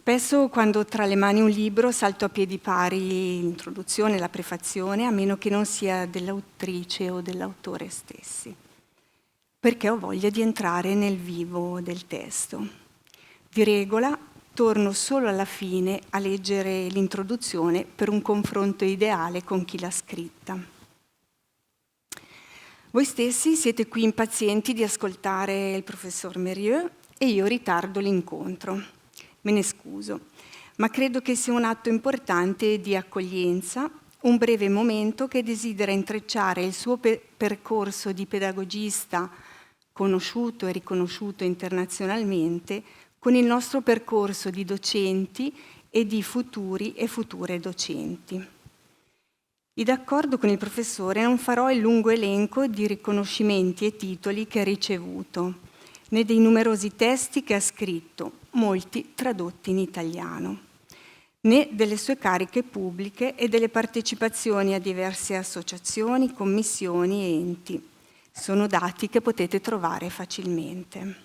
Spesso quando ho tra le mani un libro salto a piedi pari l'introduzione, la prefazione, a meno che non sia dell'autrice o dell'autore stessi, perché ho voglia di entrare nel vivo del testo. Di regola torno solo alla fine a leggere l'introduzione per un confronto ideale con chi l'ha scritta. Voi stessi siete qui impazienti di ascoltare il professor Mérieux e io ritardo l'incontro. Me ne scuso, ma credo che sia un atto importante di accoglienza, un breve momento che desidera intrecciare il suo percorso di pedagogista conosciuto e riconosciuto internazionalmente con il nostro percorso di docenti e di futuri e future docenti. E d'accordo con il professore non farò il lungo elenco di riconoscimenti e titoli che ha ricevuto, né dei numerosi testi che ha scritto, molti tradotti in italiano, né delle sue cariche pubbliche e delle partecipazioni a diverse associazioni, commissioni e enti. Sono dati che potete trovare facilmente.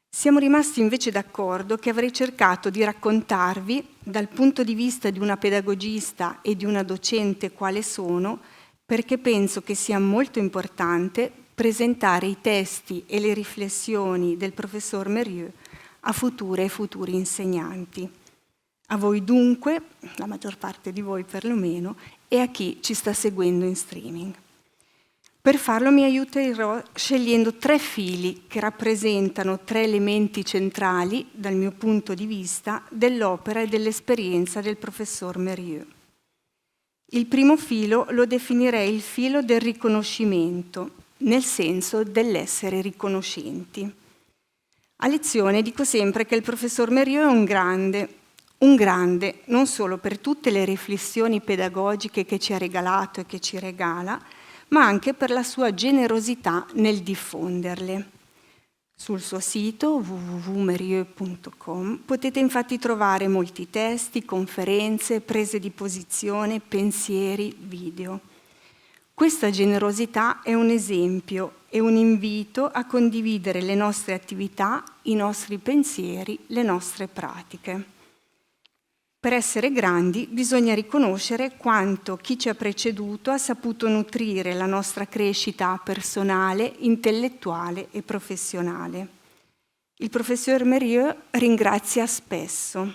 Siamo rimasti invece d'accordo che avrei cercato di raccontarvi, dal punto di vista di una pedagogista e di una docente quale sono, perché penso che sia molto importante presentare i testi e le riflessioni del professor Mérieux a future e futuri insegnanti. A voi dunque, la maggior parte di voi perlomeno, e a chi ci sta seguendo in streaming. Per farlo mi aiuterò scegliendo 3 fili che rappresentano 3 elementi centrali, dal mio punto di vista, dell'opera e dell'esperienza del professor Mérieux. Il primo filo lo definirei il filo del riconoscimento, nel senso dell'essere riconoscenti. A lezione dico sempre che il professor Mérieux è un grande non solo per tutte le riflessioni pedagogiche che ci ha regalato e che ci regala, ma anche per la sua generosità nel diffonderle. Sul suo sito www.merieux.com potete infatti trovare molti testi, conferenze, prese di posizione, pensieri, video. Questa generosità è un esempio e un invito a condividere le nostre attività, i nostri pensieri, le nostre pratiche. Per essere grandi bisogna riconoscere quanto chi ci ha preceduto ha saputo nutrire la nostra crescita personale, intellettuale e professionale. Il professor Mérieux ringrazia spesso,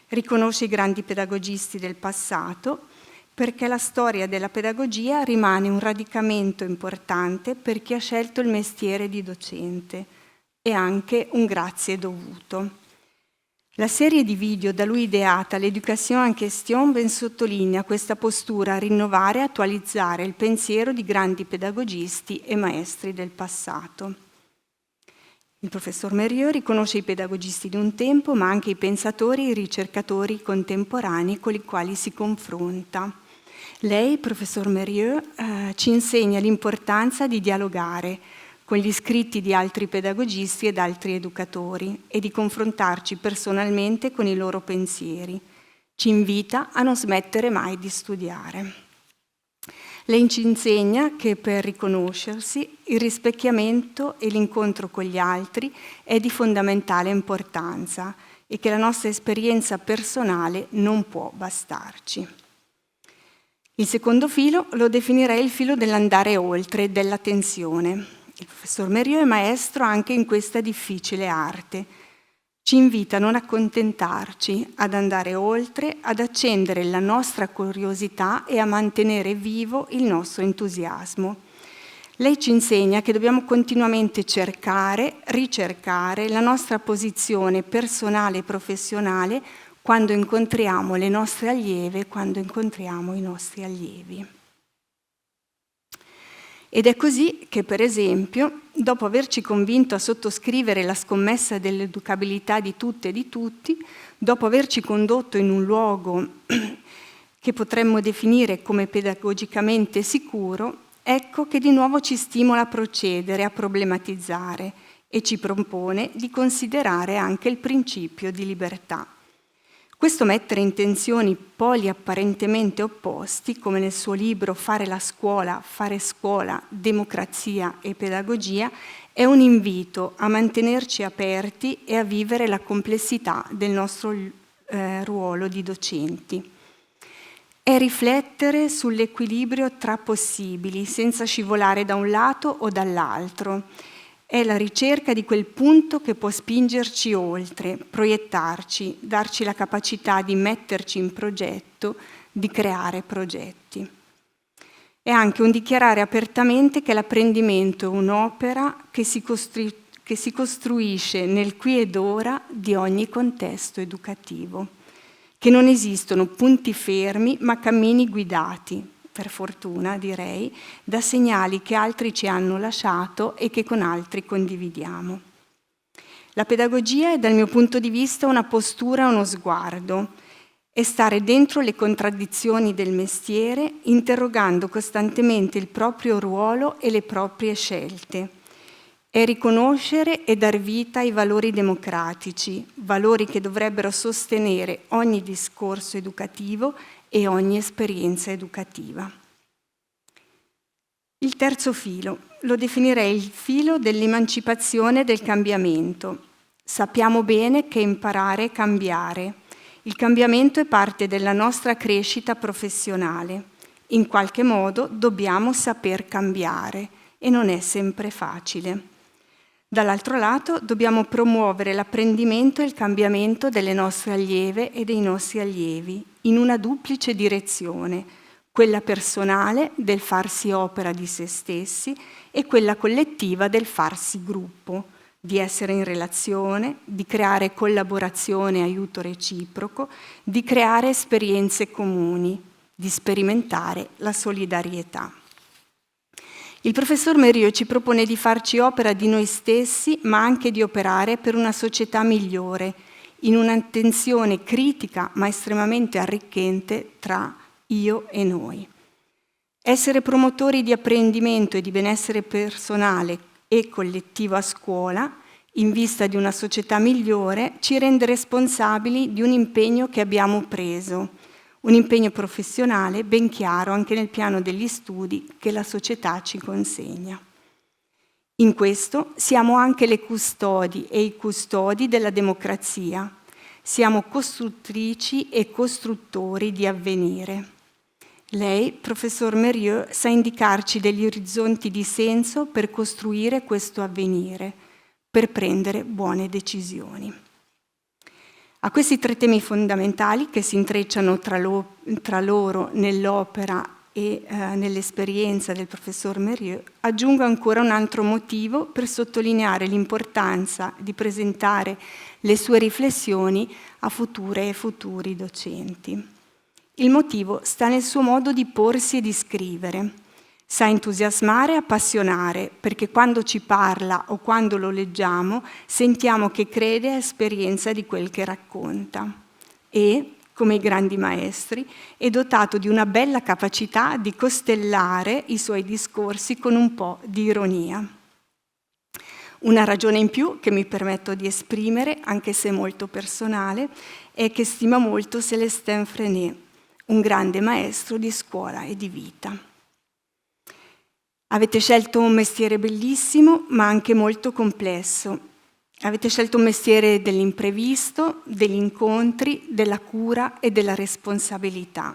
riconosce i grandi pedagogisti del passato, perché la storia della pedagogia rimane un radicamento importante per chi ha scelto il mestiere di docente e anche un grazie dovuto. La serie di video da lui ideata, l'Éducation en question, ben sottolinea questa postura a rinnovare e attualizzare il pensiero di grandi pedagogisti e maestri del passato. Il professor Mérieux riconosce i pedagogisti di un tempo, ma anche i pensatori e i ricercatori contemporanei con i quali si confronta. Lei, professor Mérieux, ci insegna l'importanza di dialogare con gli scritti di altri pedagogisti ed altri educatori e di confrontarci personalmente con i loro pensieri. Ci invita a non smettere mai di studiare. Lei ci insegna che per riconoscersi il rispecchiamento e l'incontro con gli altri è di fondamentale importanza e che la nostra esperienza personale non può bastarci. Il secondo filo lo definirei il filo dell'andare oltre, della tensione. Il professor Mérieux è maestro anche in questa difficile arte. Ci invita a non accontentarci, ad andare oltre, ad accendere la nostra curiosità e a mantenere vivo il nostro entusiasmo. Lei ci insegna che dobbiamo continuamente cercare, ricercare la nostra posizione personale e professionale quando incontriamo le nostre allieve, quando incontriamo i nostri allievi. Ed è così che, per esempio, dopo averci convinto a sottoscrivere la scommessa dell'educabilità di tutte e di tutti, dopo averci condotto in un luogo che potremmo definire come pedagogicamente sicuro, ecco che di nuovo ci stimola a procedere, a problematizzare e ci propone di considerare anche il principio di libertà. Questo mettere in tensioni poli apparentemente opposti, come nel suo libro Fare scuola, democrazia e pedagogia, È un invito a mantenerci aperti e a vivere la complessità del nostro ruolo di docenti. È riflettere sull'equilibrio tra possibili, senza scivolare da un lato o dall'altro. È la ricerca di quel punto che può spingerci oltre, proiettarci, darci la capacità di metterci in progetto, di creare progetti. È anche un dichiarare apertamente che l'apprendimento è un'opera che si costruisce nel qui ed ora di ogni contesto educativo, che non esistono punti fermi ma cammini guidati, per fortuna direi, da segnali che altri ci hanno lasciato e che con altri condividiamo. La pedagogia è dal mio punto di vista una postura, uno sguardo, è stare dentro le contraddizioni del mestiere, interrogando costantemente il proprio ruolo e le proprie scelte. È riconoscere e dar vita ai valori democratici, valori che dovrebbero sostenere ogni discorso educativo e ogni esperienza educativa. Il terzo filo, lo definirei il filo dell'emancipazione e del cambiamento. Sappiamo bene che imparare è cambiare. Il cambiamento è parte della nostra crescita professionale. In qualche modo dobbiamo saper cambiare e non è sempre facile. Dall'altro lato dobbiamo promuovere l'apprendimento e il cambiamento delle nostre allieve e dei nostri allievi in una duplice direzione, quella personale del farsi opera di se stessi e quella collettiva del farsi gruppo, di essere in relazione, di creare collaborazione e aiuto reciproco, di creare esperienze comuni, di sperimentare la solidarietà. Il professor Mérieux ci propone di farci opera di noi stessi, ma anche di operare per una società migliore, in un'attenzione critica ma estremamente arricchente tra io e noi. Essere promotori di apprendimento e di benessere personale e collettivo a scuola, in vista di una società migliore, ci rende responsabili di un impegno che abbiamo preso, un impegno professionale ben chiaro anche nel piano degli studi che la società ci consegna. In questo siamo anche le custodi e i custodi della democrazia. Siamo costruttrici e costruttori di avvenire. Lei, professor Mérieux, sa indicarci degli orizzonti di senso per costruire questo avvenire, per prendere buone decisioni. A questi tre temi fondamentali che si intrecciano tra loro nell'opera e nell'esperienza del professor Mérieux, aggiungo ancora un altro motivo per sottolineare l'importanza di presentare le sue riflessioni a future e futuri docenti. Il motivo sta nel suo modo di porsi e di scrivere. Sa entusiasmare e appassionare, perché quando ci parla o quando lo leggiamo sentiamo che crede a esperienza di quel che racconta. E, come i grandi maestri, è dotato di una bella capacità di costellare i suoi discorsi con un po' di ironia. Una ragione in più che mi permetto di esprimere, anche se molto personale, è che stima molto Célestin Freinet, un grande maestro di scuola e di vita. Avete scelto un mestiere bellissimo, ma anche molto complesso. Avete scelto un mestiere dell'imprevisto, degli incontri, della cura e della responsabilità.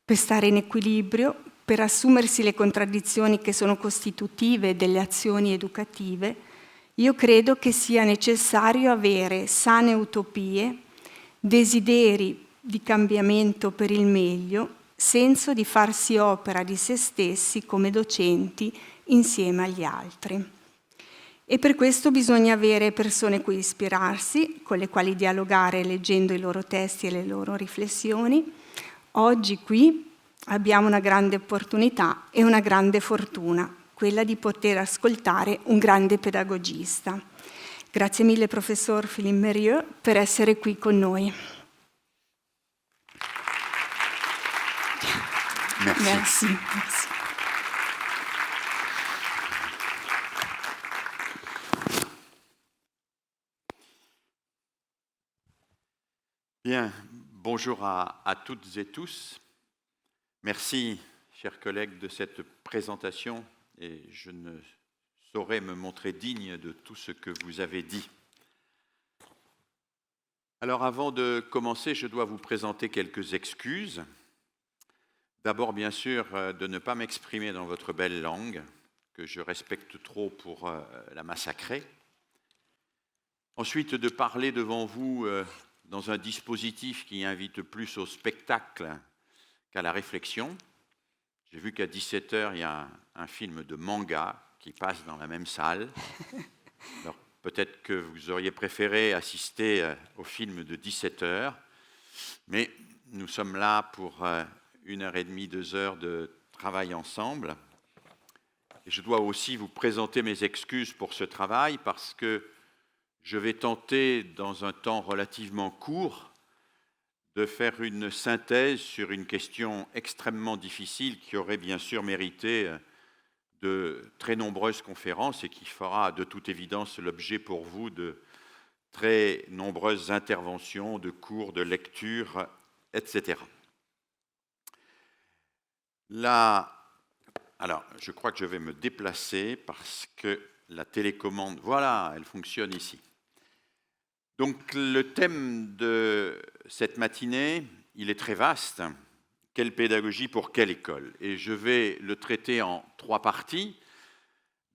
Per stare in equilibrio, per assumersi le contraddizioni che sono costitutive delle azioni educative, io credo che sia necessario avere sane utopie, desideri di cambiamento per il meglio, senso di farsi opera di se stessi come docenti insieme agli altri. E per questo bisogna avere persone cui ispirarsi, con le quali dialogare leggendo i loro testi e le loro riflessioni. Oggi qui abbiamo una grande opportunità e una grande fortuna, quella di poter ascoltare un grande pedagogista. Grazie mille, professor Philippe Mérieux, per essere qui con noi. Merci. Merci. Bien, bonjour à toutes et tous. Merci, chers collègues, de cette présentation. Et je ne saurai me montrer digne de tout ce que vous avez dit. Alors avant de commencer, je dois vous présenter quelques excuses. D'abord, bien sûr, de ne pas m'exprimer dans votre belle langue, que je respecte trop pour la massacrer. Ensuite, de parler devant vous dans un dispositif qui invite plus au spectacle qu'à la réflexion. J'ai vu qu'à 17h, il y a un film de manga qui passe dans la même salle. Alors, peut-être que vous auriez préféré assister au film de 17h, mais nous sommes là pour 1h30, 2 heures de travail ensemble. Et je dois aussi vous présenter mes excuses pour ce travail parce que je vais tenter, dans un temps relativement court, de faire une synthèse sur une question extrêmement difficile qui aurait bien sûr mérité de très nombreuses conférences et qui fera de toute évidence l'objet pour vous de très nombreuses interventions, de cours, de lectures, etc. Là, alors, je crois que je vais me déplacer parce que la télécommande, voilà, elle fonctionne ici. Donc, le thème de cette matinée, il est très vaste. Quelle pédagogie pour quelle école? Et je vais le traiter en 3 parties.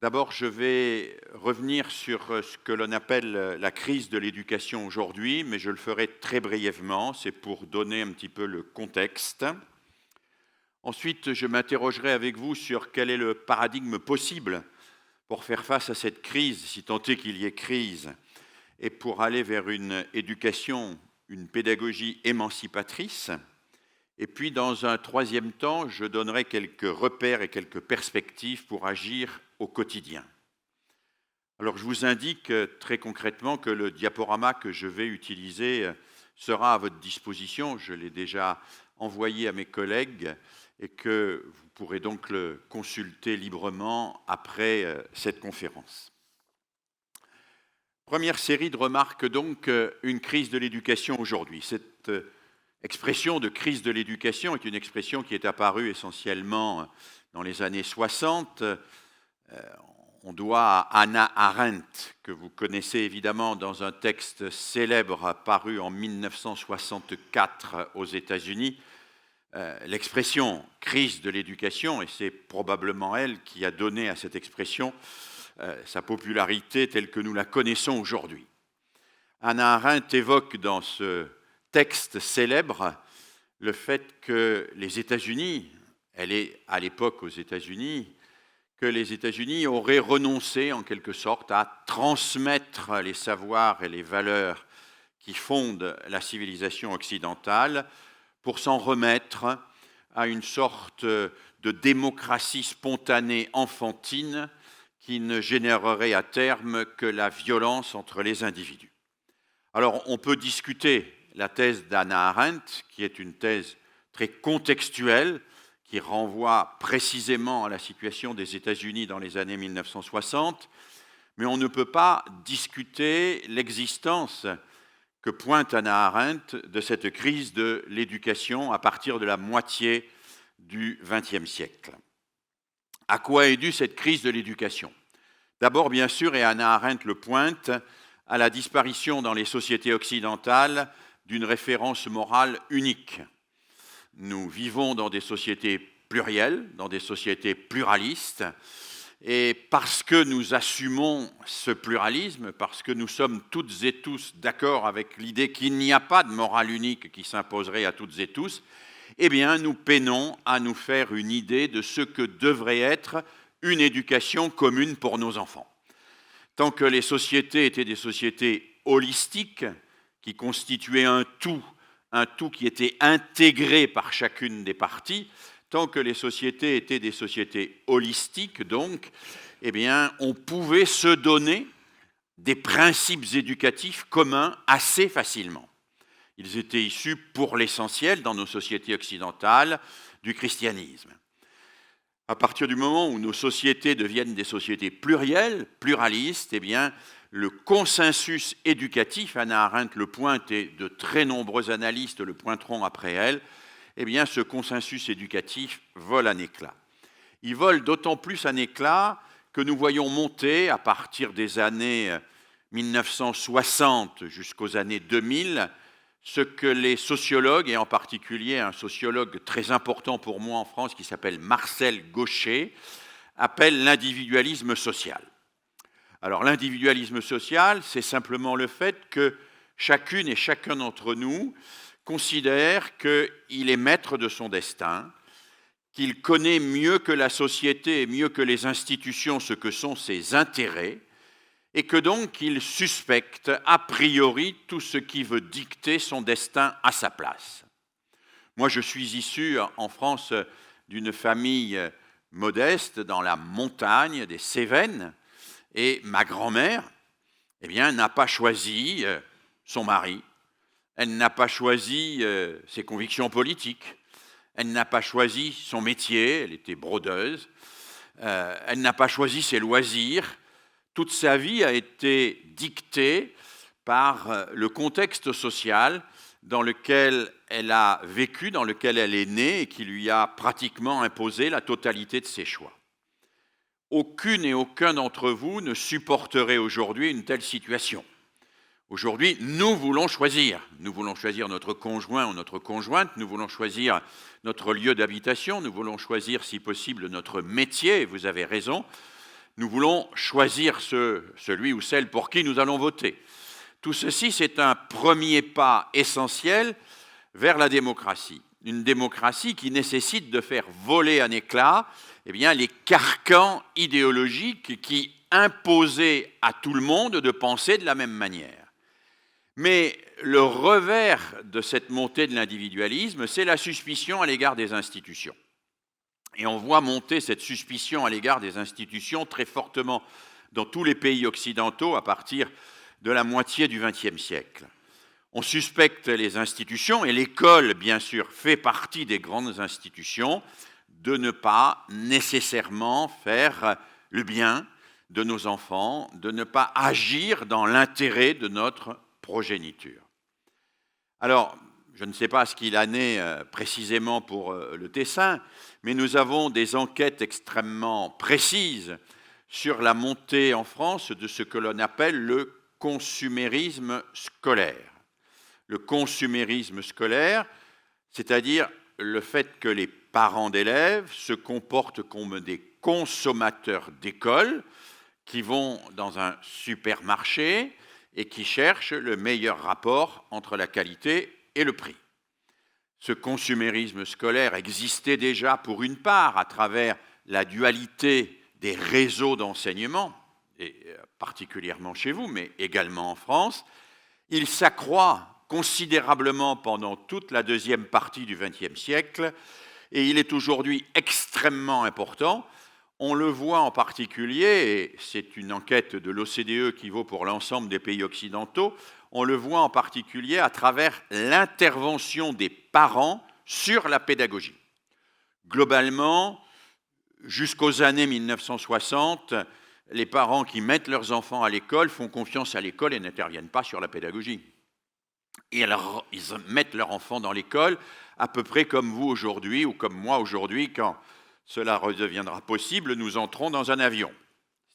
D'abord, je vais revenir sur ce que l'on appelle la crise de l'éducation aujourd'hui, mais je le ferai très brièvement, c'est pour donner un petit peu le contexte. Ensuite, je m'interrogerai avec vous sur quel est le paradigme possible pour faire face à cette crise, si tant est qu'il y ait crise, et pour aller vers une éducation, une pédagogie émancipatrice. Et puis, dans un 3e temps, je donnerai quelques repères et quelques perspectives pour agir au quotidien. Alors, je vous indique très concrètement que le diaporama que je vais utiliser sera à votre disposition. Je l'ai déjà envoyé à mes collègues et que vous pourrez donc le consulter librement après cette conférence. Première série de remarques donc, une crise de l'éducation aujourd'hui. Cette expression de crise de l'éducation est une expression qui est apparue essentiellement dans les années 60. On doit à Hannah Arendt, que vous connaissez évidemment dans un texte célèbre paru en 1964 aux États-Unis, l'expression crise de l'éducation, et c'est probablement elle qui a donné à cette expression sa popularité telle que nous la connaissons aujourd'hui. Hannah Arendt évoque dans ce texte célèbre le fait que les États-Unis, elle est à l'époque aux États-Unis, que les États-Unis auraient renoncé en quelque sorte à transmettre les savoirs et les valeurs qui fondent la civilisation occidentale pour s'en remettre à une sorte de démocratie spontanée enfantine qui ne générerait à terme que la violence entre les individus. Alors, on peut discuter la thèse d'Hannah Arendt, qui est une thèse très contextuelle, qui renvoie précisément à la situation des États-Unis dans les années 1960, mais on ne peut pas discuter l'existence que pointe Hannah Arendt de cette crise de l'éducation à partir de la moitié du XXe siècle. À quoi est due cette crise de l'éducation? D'abord, bien sûr, et Hannah Arendt le pointe, à la disparition dans les sociétés occidentales d'une référence morale unique. Nous vivons dans des sociétés plurielles, dans des sociétés pluralistes, et parce que nous assumons ce pluralisme, parce que nous sommes toutes et tous d'accord avec l'idée qu'il n'y a pas de morale unique qui s'imposerait à toutes et tous, eh bien, nous peinons à nous faire une idée de ce que devrait être une éducation commune pour nos enfants. Tant que les sociétés étaient des sociétés holistiques, qui constituaient un tout qui était intégré par chacune des parties, tant que les sociétés étaient des sociétés holistiques, donc, eh bien, on pouvait se donner des principes éducatifs communs assez facilement. Ils étaient issus, pour l'essentiel, dans nos sociétés occidentales, du christianisme. À partir du moment où nos sociétés deviennent des sociétés plurielles, pluralistes, eh bien, le consensus éducatif, Hannah Arendt le pointe et de très nombreux analystes le pointeront après elle, eh bien, ce consensus éducatif vole en éclats. Il vole d'autant plus en éclats que nous voyons monter à partir des années 1960 jusqu'aux années 2000, ce que les sociologues, et en particulier un sociologue très important pour moi en France qui s'appelle Marcel Gauchet, appellent l'individualisme social. Alors l'individualisme social, c'est simplement le fait que chacune et chacun d'entre nous considère qu'il est maître de son destin, qu'il connaît mieux que la société et mieux que les institutions ce que sont ses intérêts, et que donc il suspecte a priori tout ce qui veut dicter son destin à sa place. Moi, je suis issu en France d'une famille modeste dans la montagne des Cévennes, et ma grand-mère, eh bien, n'a pas choisi son mari, elle n'a pas choisi ses convictions politiques, elle n'a pas choisi son métier, elle était brodeuse, elle n'a pas choisi ses loisirs. Toute sa vie a été dictée par le contexte social dans lequel elle a vécu, dans lequel elle est née et qui lui a pratiquement imposé la totalité de ses choix. Aucune et aucun d'entre vous ne supporterait aujourd'hui une telle situation. Aujourd'hui, nous voulons choisir. Nous voulons choisir notre conjoint ou notre conjointe, nous voulons choisir notre lieu d'habitation, nous voulons choisir, si possible, notre métier, et vous avez raison. Nous voulons choisir celui ou celle pour qui nous allons voter. Tout ceci, c'est un premier pas essentiel vers la démocratie. Une démocratie qui nécessite de faire voler en éclats les carcans idéologiques qui imposaient à tout le monde de penser de la même manière. Mais le revers de cette montée de l'individualisme, c'est la suspicion à l'égard des institutions. Et on voit monter cette suspicion à l'égard des institutions très fortement dans tous les pays occidentaux à partir de la moitié du XXe siècle. On suspecte les institutions, et l'école, bien sûr, fait partie des grandes institutions, de ne pas nécessairement faire le bien de nos enfants, de ne pas agir dans l'intérêt de notre progéniture. Alors, je ne sais pas ce qu'il en est précisément pour le Tessin, mais nous avons des enquêtes extrêmement précises sur la montée en France de ce que l'on appelle le consumérisme scolaire. Le consumérisme scolaire, c'est-à-dire le fait que les parents d'élèves se comportent comme des consommateurs d'école qui vont dans un supermarché et qui cherchent le meilleur rapport entre la qualité et le prix. Ce consumérisme scolaire existait déjà pour une part à travers la dualité des réseaux d'enseignement, et particulièrement chez vous, mais également en France. Il s'accroît considérablement pendant toute la deuxième partie du XXe siècle et il est aujourd'hui extrêmement important. On le voit en particulier, et c'est une enquête de l'OCDE qui vaut pour l'ensemble des pays occidentaux, on le voit en particulier à travers l'intervention des parents sur la pédagogie. Globalement, jusqu'aux années 1960, les parents qui mettent leurs enfants à l'école font confiance à l'école et n'interviennent pas sur la pédagogie. Et alors, ils mettent leurs enfants dans l'école à peu près comme vous aujourd'hui ou comme moi aujourd'hui, quand cela redeviendra possible, nous entrons dans un avion.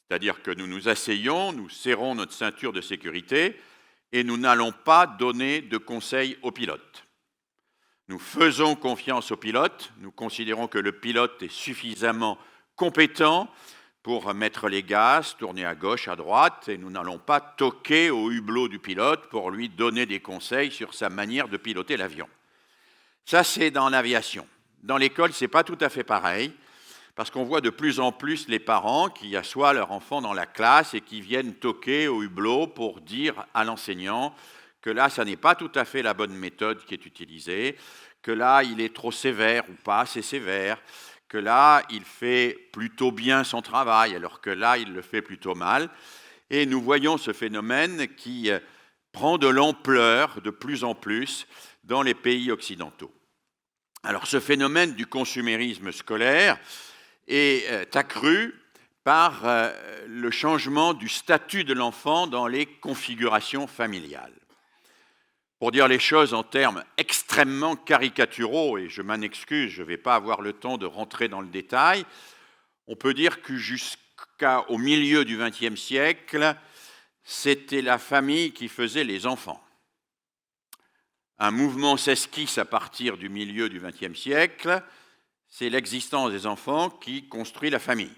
C'est-à-dire que nous nous asseyons, nous serrons notre ceinture de sécurité et nous n'allons pas donner de conseils au pilote. Nous faisons confiance au pilote, nous considérons que le pilote est suffisamment compétent pour mettre les gaz, tourner à gauche, à droite, et nous n'allons pas toquer au hublot du pilote pour lui donner des conseils sur sa manière de piloter l'avion. Ça, c'est dans l'aviation. Dans l'école, ce n'est pas tout à fait pareil, parce qu'on voit de plus en plus les parents qui assoient leur enfant dans la classe et qui viennent toquer au hublot pour dire à l'enseignant que là, ça n'est pas tout à fait la bonne méthode qui est utilisée, que là, il est trop sévère ou pas assez sévère, que là, il fait plutôt bien son travail, alors que là, il le fait plutôt mal. Et nous voyons ce phénomène qui prend de l'ampleur de plus en plus dans les pays occidentaux. Alors, ce phénomène du consumérisme scolaire est accru par le changement du statut de l'enfant dans les configurations familiales. Pour dire les choses en termes extrêmement caricaturaux, et je m'en excuse, je ne vais pas avoir le temps de rentrer dans le détail, on peut dire que jusqu'au milieu du XXe siècle, c'était la famille qui faisait les enfants. Un mouvement s'esquisse à partir du milieu du XXe siècle, c'est l'existence des enfants qui construit la famille.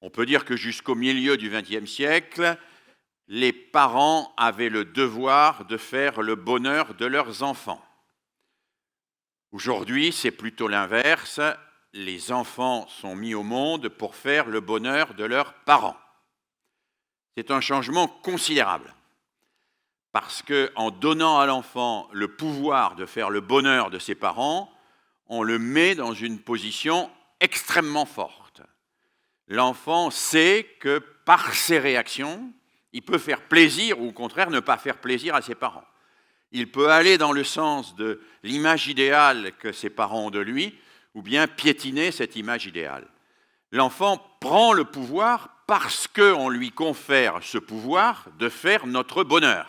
On peut dire que jusqu'au milieu du XXe siècle, les parents avaient le devoir de faire le bonheur de leurs enfants. Aujourd'hui, c'est plutôt l'inverse. Les enfants sont mis au monde pour faire le bonheur de leurs parents. C'est un changement considérable, parce qu'en donnant à l'enfant le pouvoir de faire le bonheur de ses parents, on le met dans une position extrêmement forte. L'enfant sait que par ses réactions, il peut faire plaisir ou au contraire ne pas faire plaisir à ses parents. Il peut aller dans le sens de l'image idéale que ses parents ont de lui ou bien piétiner cette image idéale. L'enfant prend le pouvoir parce qu'on lui confère ce pouvoir de faire notre bonheur.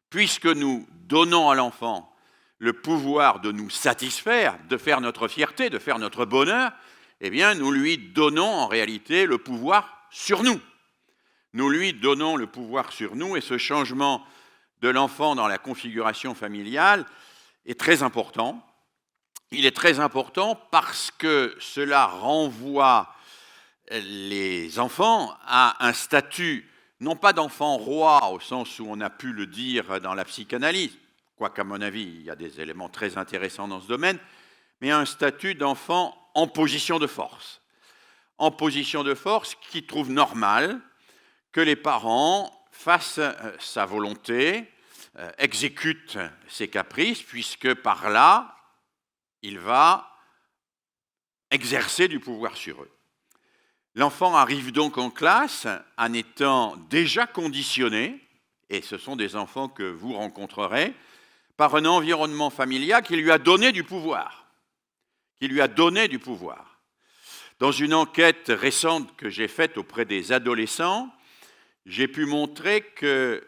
Puisque nous donnons à l'enfant le pouvoir de nous satisfaire, de faire notre fierté, de faire notre bonheur, eh bien, nous lui donnons en réalité le pouvoir sur nous. Nous lui donnons le pouvoir sur nous et ce changement de l'enfant dans la configuration familiale est très important. Il est très important parce que cela renvoie les enfants à un statut, non pas d'enfant roi au sens où on a pu le dire dans la psychanalyse, quoiqu'à mon avis il y a des éléments très intéressants dans ce domaine, mais un statut d'enfant en position de force. En position de force qui trouve normal que les parents fassent sa volonté, exécutent ses caprices, puisque par là, il va exercer du pouvoir sur eux. L'enfant arrive donc en classe en étant déjà conditionné, et ce sont des enfants que vous rencontrerez, par un environnement familial qui lui a donné du pouvoir. Dans une enquête récente que j'ai faite auprès des adolescents, j'ai pu montrer que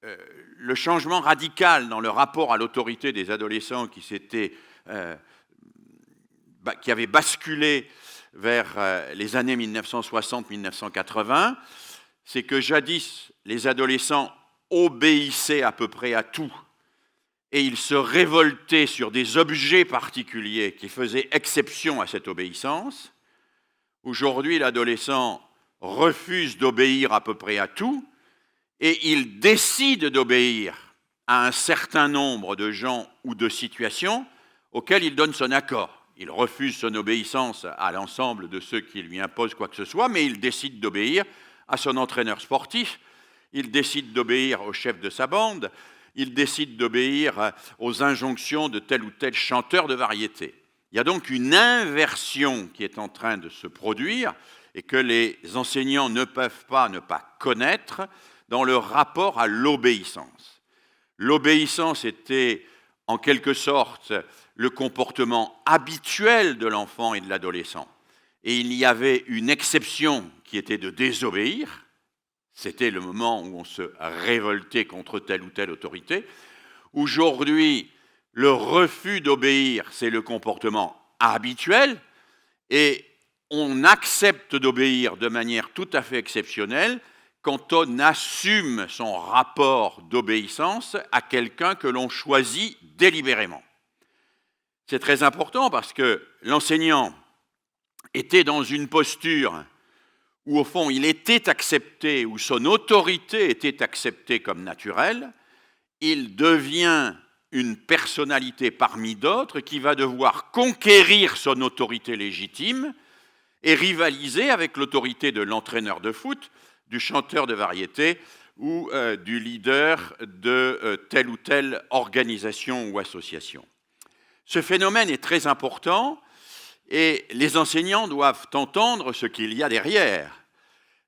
le changement radical dans le rapport à l'autorité des adolescents qui avait basculé vers les années 1960-1980, c'est que jadis, les adolescents obéissaient à peu près à tout et ils se révoltaient sur des objets particuliers qui faisaient exception à cette obéissance. Aujourd'hui, l'adolescent refuse d'obéir à peu près à tout et il décide d'obéir à un certain nombre de gens ou de situations auxquelles il donne son accord. Il refuse son obéissance à l'ensemble de ceux qui lui imposent quoi que ce soit, mais il décide d'obéir à son entraîneur sportif, il décide d'obéir au chef de sa bande, il décide d'obéir aux injonctions de tel ou tel chanteur de variété. Il y a donc une inversion qui est en train de se produire et que les enseignants ne peuvent pas ne pas connaître dans le rapport à l'obéissance. L'obéissance était en quelque sorte le comportement habituel de l'enfant et de l'adolescent. Et il y avait une exception qui était de désobéir. C'était le moment où on se révoltait contre telle ou telle autorité. Aujourd'hui, le refus d'obéir, c'est le comportement habituel et on accepte d'obéir de manière tout à fait exceptionnelle quand on assume son rapport d'obéissance à quelqu'un que l'on choisit délibérément. C'est très important parce que l'enseignant était dans une posture où, au fond, il était accepté, où son autorité était acceptée comme naturelle. Il devient une personnalité parmi d'autres qui va devoir conquérir son autorité légitime et rivaliser avec l'autorité de l'entraîneur de foot, du chanteur de variété ou du leader de telle ou telle organisation ou association. Ce phénomène est très important et les enseignants doivent entendre ce qu'il y a derrière.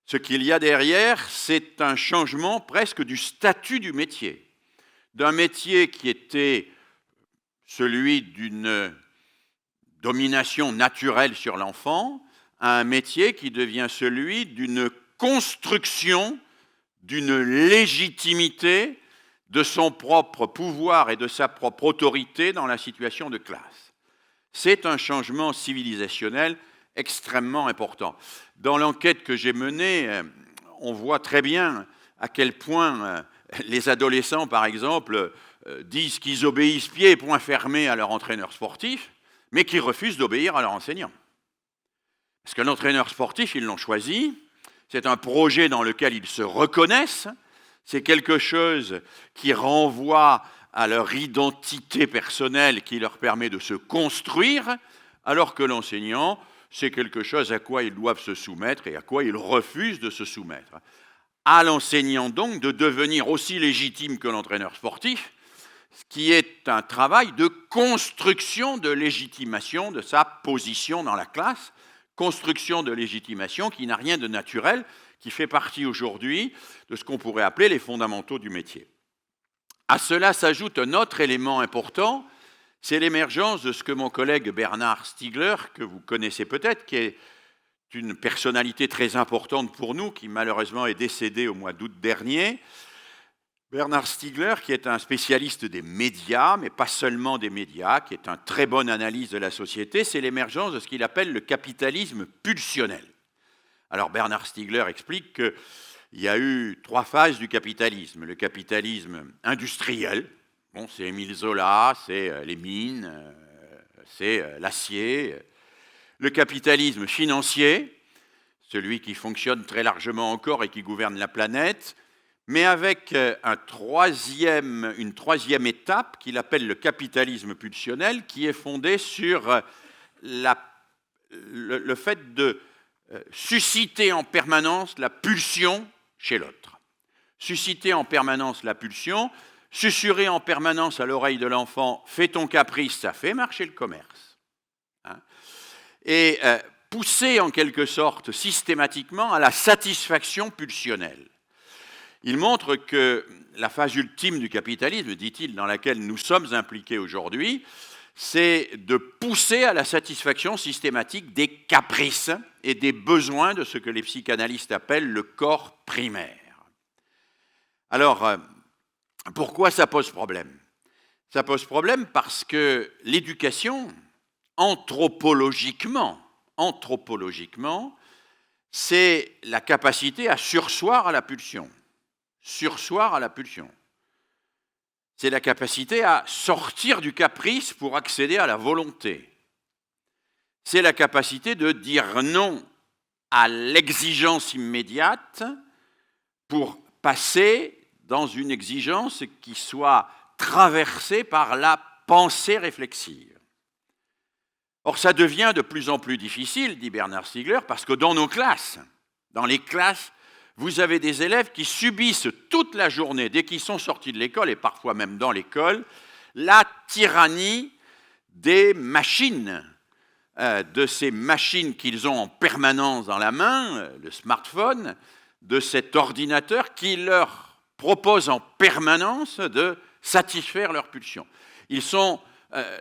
Ce qu'il y a derrière, c'est un changement presque du statut du métier. D'un métier qui était celui d'une domination naturelle sur l'enfant, à un métier qui devient celui d'une construction, d'une légitimité de son propre pouvoir et de sa propre autorité dans la situation de classe. C'est un changement civilisationnel extrêmement important. dans l'enquête que j'ai menée, on voit très bien à quel point les adolescents, par exemple, disent qu'ils obéissent pieds et poings fermés à leur entraîneur sportif, mais qu'ils refusent d'obéir à leur enseignant. Parce que l'entraîneur sportif, ils l'ont choisi, c'est un projet dans lequel ils se reconnaissent, c'est quelque chose qui renvoie à leur identité personnelle, qui leur permet de se construire, alors que l'enseignant, c'est quelque chose à quoi ils doivent se soumettre et à quoi ils refusent de se soumettre. À l'enseignant donc de devenir aussi légitime que l'entraîneur sportif, ce qui est un travail de construction de légitimation de sa position dans la classe, construction de légitimation qui n'a rien de naturel, qui fait partie aujourd'hui de ce qu'on pourrait appeler les fondamentaux du métier. À cela s'ajoute un autre élément important, c'est l'émergence de ce que mon collègue Bernard Stiegler, que vous connaissez peut-être, qui est une personnalité très importante pour nous, qui malheureusement est décédé au mois d'août dernier. Bernard Stiegler, qui est un spécialiste des médias, mais pas seulement des médias, qui est un très bon analyse de la société, c'est l'émergence de ce qu'il appelle le capitalisme pulsionnel. Alors Bernard Stiegler explique qu'il y a eu 3 phases du capitalisme. Le capitalisme industriel, bon, c'est Émile Zola, c'est les mines, c'est l'acier. Le capitalisme financier, celui qui fonctionne très largement encore et qui gouverne la planète, mais avec une troisième étape qu'il appelle le capitalisme pulsionnel, qui est fondé sur le fait de susciter en permanence la pulsion chez l'autre. Susciter en permanence la pulsion, susurrer en permanence à l'oreille de l'enfant « fais ton caprice, ça fait marcher le commerce ». Et pousser en quelque sorte systématiquement à la satisfaction pulsionnelle. Il montre que la phase ultime du capitalisme, dit-il, dans laquelle nous sommes impliqués aujourd'hui, c'est de pousser à la satisfaction systématique des caprices et des besoins de ce que les psychanalystes appellent le corps primaire. Alors, pourquoi ça pose problème ? Ça pose problème parce que l'éducation, anthropologiquement, c'est la capacité à sursoir à la pulsion. Sursoir à la pulsion. C'est la capacité à sortir du caprice pour accéder à la volonté. C'est la capacité de dire non à l'exigence immédiate pour passer dans une exigence qui soit traversée par la pensée réflexive. Or, ça devient de plus en plus difficile, dit Bernard Stiegler, parce que dans les classes, vous avez des élèves qui subissent toute la journée, dès qu'ils sont sortis de l'école, et parfois même dans l'école, la tyrannie des machines, de ces machines qu'ils ont en permanence dans la main, le smartphone, de cet ordinateur qui leur propose en permanence de satisfaire leurs pulsions. Ils sont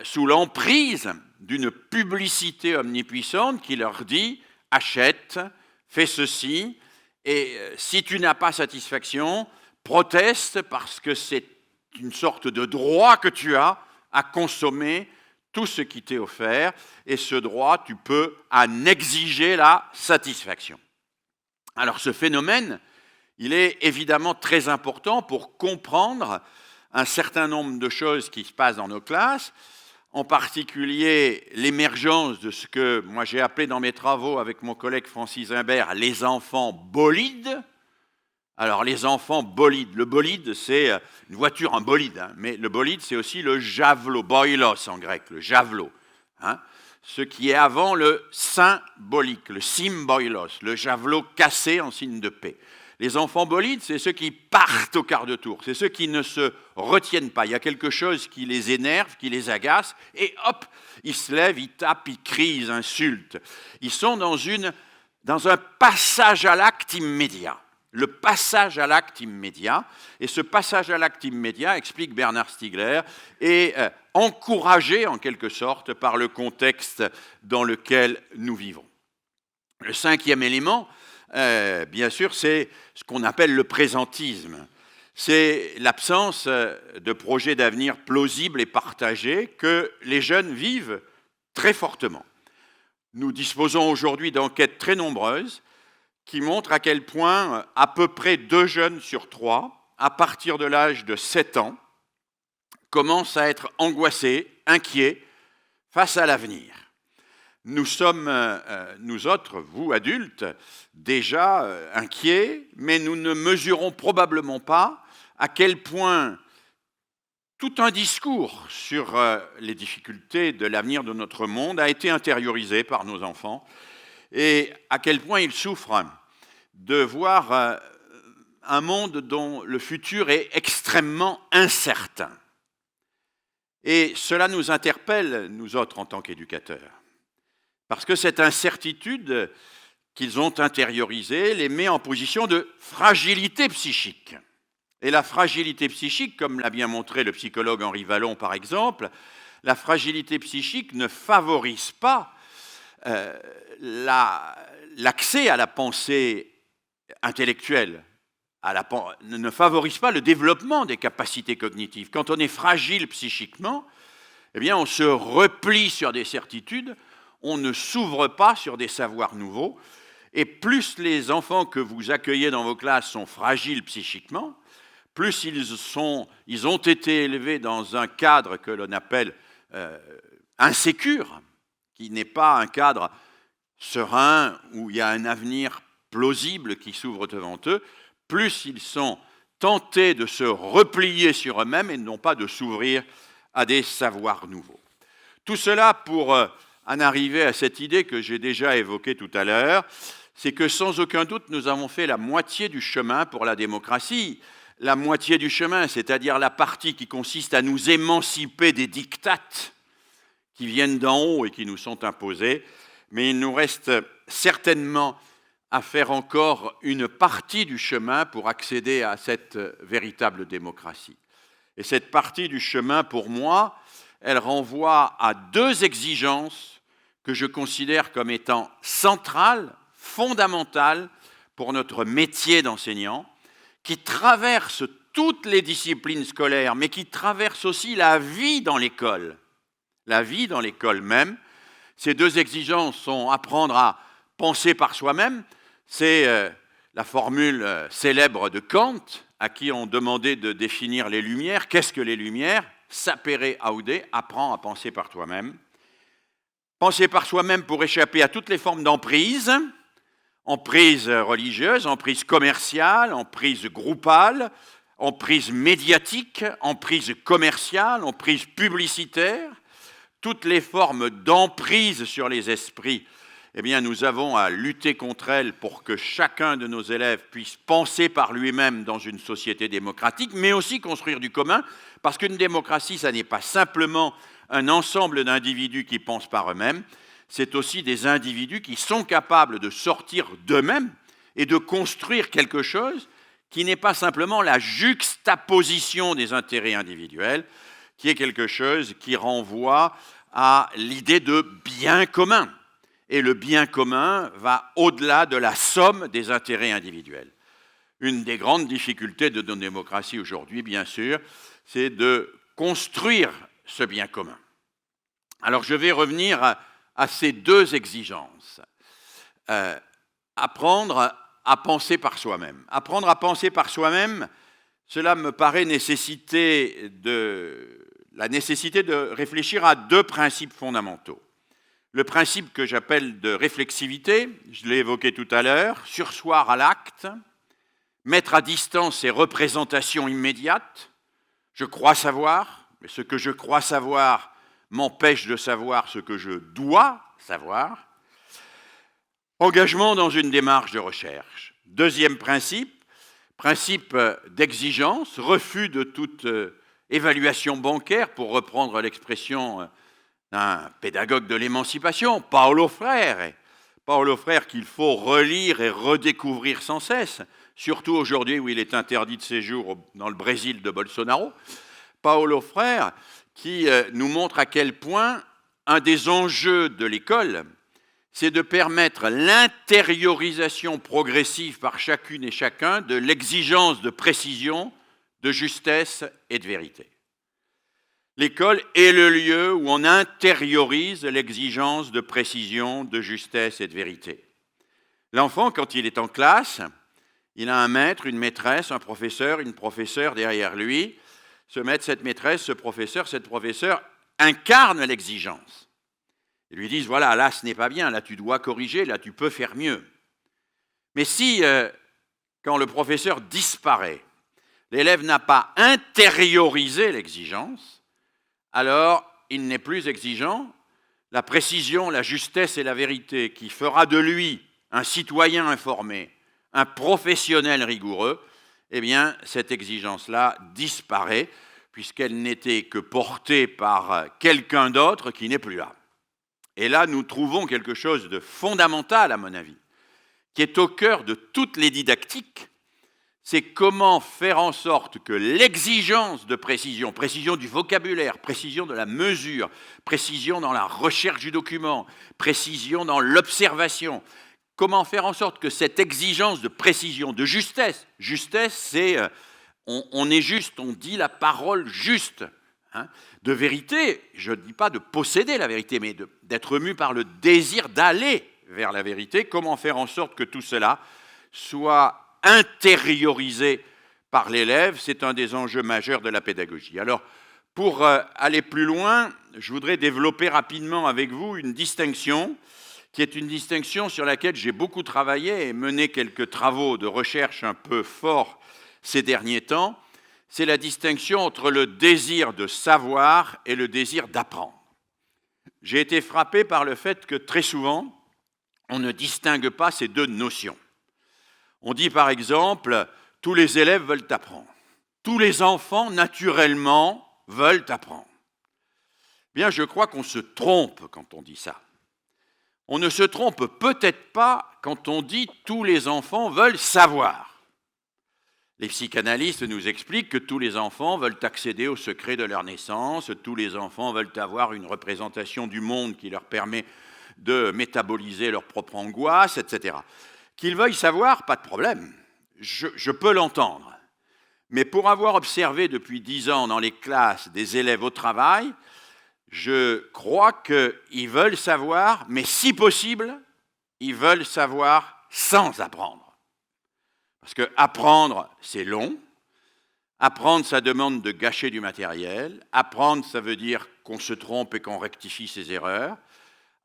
sous l'emprise d'une publicité omnipuissante qui leur dit « achète, fais ceci », et si tu n'as pas satisfaction, proteste parce que c'est une sorte de droit que tu as à consommer tout ce qui t'est offert, et ce droit, tu peux en exiger la satisfaction. Alors ce phénomène, il est évidemment très important pour comprendre un certain nombre de choses qui se passent dans nos classes, en particulier l'émergence de ce que moi j'ai appelé dans mes travaux avec mon collègue Francis Imbert les enfants bolides. Alors les enfants bolides, le bolide c'est une voiture, un bolide, mais le bolide c'est aussi le javelot, boilos en grec, le javelot, ce qui est avant le symbolique, le symboilos, le javelot cassé en signe de paix. Les enfants bolides, c'est ceux qui partent au quart de tour, c'est ceux qui ne se retiennent pas. Il y a quelque chose qui les énerve, qui les agace, et hop, ils se lèvent, ils tapent, ils crient, ils insultent. Ils sont dans un passage à l'acte immédiat. Le passage à l'acte immédiat, et ce passage à l'acte immédiat, explique Bernard Stiegler, est encouragé en quelque sorte par le contexte dans lequel nous vivons. Le 5e élément, bien sûr, c'est ce qu'on appelle le présentisme. C'est l'absence de projets d'avenir plausibles et partagés que les jeunes vivent très fortement. Nous disposons aujourd'hui d'enquêtes très nombreuses qui montre à quel point à peu près 2 jeunes sur 3, à partir de l'âge de 7 ans, commencent à être angoissés, inquiets face à l'avenir. Nous sommes, nous autres, vous adultes, déjà inquiets, mais nous ne mesurons probablement pas à quel point tout un discours sur les difficultés de l'avenir de notre monde a été intériorisé par nos enfants et à quel point ils souffrent de voir un monde dont le futur est extrêmement incertain. Et cela nous interpelle, nous autres, en tant qu'éducateurs, parce que cette incertitude qu'ils ont intériorisée les met en position de fragilité psychique. Et la fragilité psychique, comme l'a bien montré le psychologue Henri Vallon par exemple, la fragilité psychique ne favorise pas l'accès à la pensée intellectuelle, ne favorise pas le développement des capacités cognitives. Quand on est fragile psychiquement, eh bien on se replie sur des certitudes, on ne s'ouvre pas sur des savoirs nouveaux, et plus les enfants que vous accueillez dans vos classes sont fragiles psychiquement, plus ils ont été élevés dans un cadre que l'on appelle insécure, qui n'est pas un cadre serein où il y a un avenir plausible qui s'ouvre devant eux, plus ils sont tentés de se replier sur eux-mêmes et non pas de s'ouvrir à des savoirs nouveaux. Tout cela pour en arriver à cette idée que j'ai déjà évoquée tout à l'heure, c'est que sans aucun doute nous avons fait la moitié du chemin pour la démocratie. La moitié du chemin, c'est-à-dire la partie qui consiste à nous émanciper des diktats qui viennent d'en haut et qui nous sont imposés, mais il nous reste certainement à faire encore une partie du chemin pour accéder à cette véritable démocratie. Et cette partie du chemin, pour moi, elle renvoie à 2 exigences que je considère comme étant centrales, fondamentales pour notre métier d'enseignant, qui traverse toutes les disciplines scolaires, mais qui traverse aussi la vie dans l'école même. Ces 2 exigences sont apprendre à penser par soi-même, c'est la formule célèbre de Kant, à qui on demandait de définir les Lumières. Qu'est-ce que les Lumières? Sapere aude, apprends à penser par toi-même. Penser par soi-même pour échapper à toutes les formes d'emprise, emprise religieuse, emprise commerciale, emprise groupale, emprise médiatique, emprise commerciale, emprise publicitaire, toutes les formes d'emprise sur les esprits. Eh bien, nous avons à lutter contre elles pour que chacun de nos élèves puisse penser par lui-même dans une société démocratique, mais aussi construire du commun, parce qu'une démocratie, ça n'est pas simplement un ensemble d'individus qui pensent par eux-mêmes, c'est aussi des individus qui sont capables de sortir d'eux-mêmes et de construire quelque chose qui n'est pas simplement la juxtaposition des intérêts individuels, qui est quelque chose qui renvoie à l'idée de bien commun. Et le bien commun va au-delà de la somme des intérêts individuels. Une des grandes difficultés de nos démocraties aujourd'hui, bien sûr, c'est de construire ce bien commun. Alors je vais revenir à ces 2 exigences. Apprendre à penser par soi-même. Apprendre à penser par soi-même, cela me paraît nécessiter la nécessité de réfléchir à 2 principes fondamentaux. Le principe que j'appelle de réflexivité, je l'ai évoqué tout à l'heure, surseoir à l'acte, mettre à distance ces représentations immédiates. Je crois savoir, mais ce que je crois savoir m'empêche de savoir ce que je dois savoir. Engagement dans une démarche de recherche. 2e principe, principe d'exigence, refus de toute évaluation bancaire, pour reprendre l'expression d'un pédagogue de l'émancipation, Paulo Freire. Paulo Freire qu'il faut relire et redécouvrir sans cesse, surtout aujourd'hui où il est interdit de séjour dans le Brésil de Bolsonaro. Paulo Freire qui nous montre à quel point un des enjeux de l'école, c'est de permettre l'intériorisation progressive par chacune et chacun de l'exigence de précision, de justesse et de vérité. L'école est le lieu où on intériorise l'exigence de précision, de justesse et de vérité. L'enfant, quand il est en classe, il a un maître, une maîtresse, un professeur, une professeure derrière lui. Ce maître, cette maîtresse, ce professeur, cette professeure incarnent l'exigence. Ils lui disent, voilà, là, ce n'est pas bien, là, tu dois corriger, là, tu peux faire mieux. Mais si, quand le professeur disparaît, l'élève n'a pas intériorisé l'exigence, alors il n'est plus exigeant. La précision, la justesse et la vérité qui fera de lui un citoyen informé, un professionnel rigoureux, eh bien, cette exigence-là disparaît puisqu'elle n'était que portée par quelqu'un d'autre qui n'est plus là. Et là, nous trouvons quelque chose de fondamental, à mon avis, qui est au cœur de toutes les didactiques, c'est comment faire en sorte que l'exigence de précision, précision du vocabulaire, précision de la mesure, précision dans la recherche du document, précision dans l'observation, comment faire en sorte que cette exigence de précision, de justesse, c'est on est juste, on dit la parole juste, de vérité, je ne dis pas de posséder la vérité, mais d'être mu par le désir d'aller vers la vérité, comment faire en sorte que tout cela soit intériorisé par l'élève, c'est un des enjeux majeurs de la pédagogie. Alors, pour aller plus loin, je voudrais développer rapidement avec vous une distinction qui est une distinction sur laquelle j'ai beaucoup travaillé et mené quelques travaux de recherche un peu forts ces derniers temps. C'est la distinction entre le désir de savoir et le désir d'apprendre. J'ai été frappé par le fait que très souvent, on ne distingue pas ces deux notions. On dit par exemple, tous les élèves veulent apprendre. Tous les enfants, naturellement, veulent apprendre. Bien, je crois qu'on se trompe quand on dit ça. On ne se trompe peut-être pas quand on dit tous les enfants veulent savoir. Les psychanalystes nous expliquent que tous les enfants veulent accéder au secret de leur naissance, tous les enfants veulent avoir une représentation du monde qui leur permet de métaboliser leur propre angoisse, etc. Qu'ils veuillent savoir, pas de problème, je peux l'entendre. Mais pour avoir observé depuis 10 ans dans les classes des élèves au travail, je crois qu'ils veulent savoir, mais si possible, ils veulent savoir sans apprendre. Parce que apprendre, c'est long. Apprendre, ça demande de gâcher du matériel. Apprendre, ça veut dire qu'on se trompe et qu'on rectifie ses erreurs.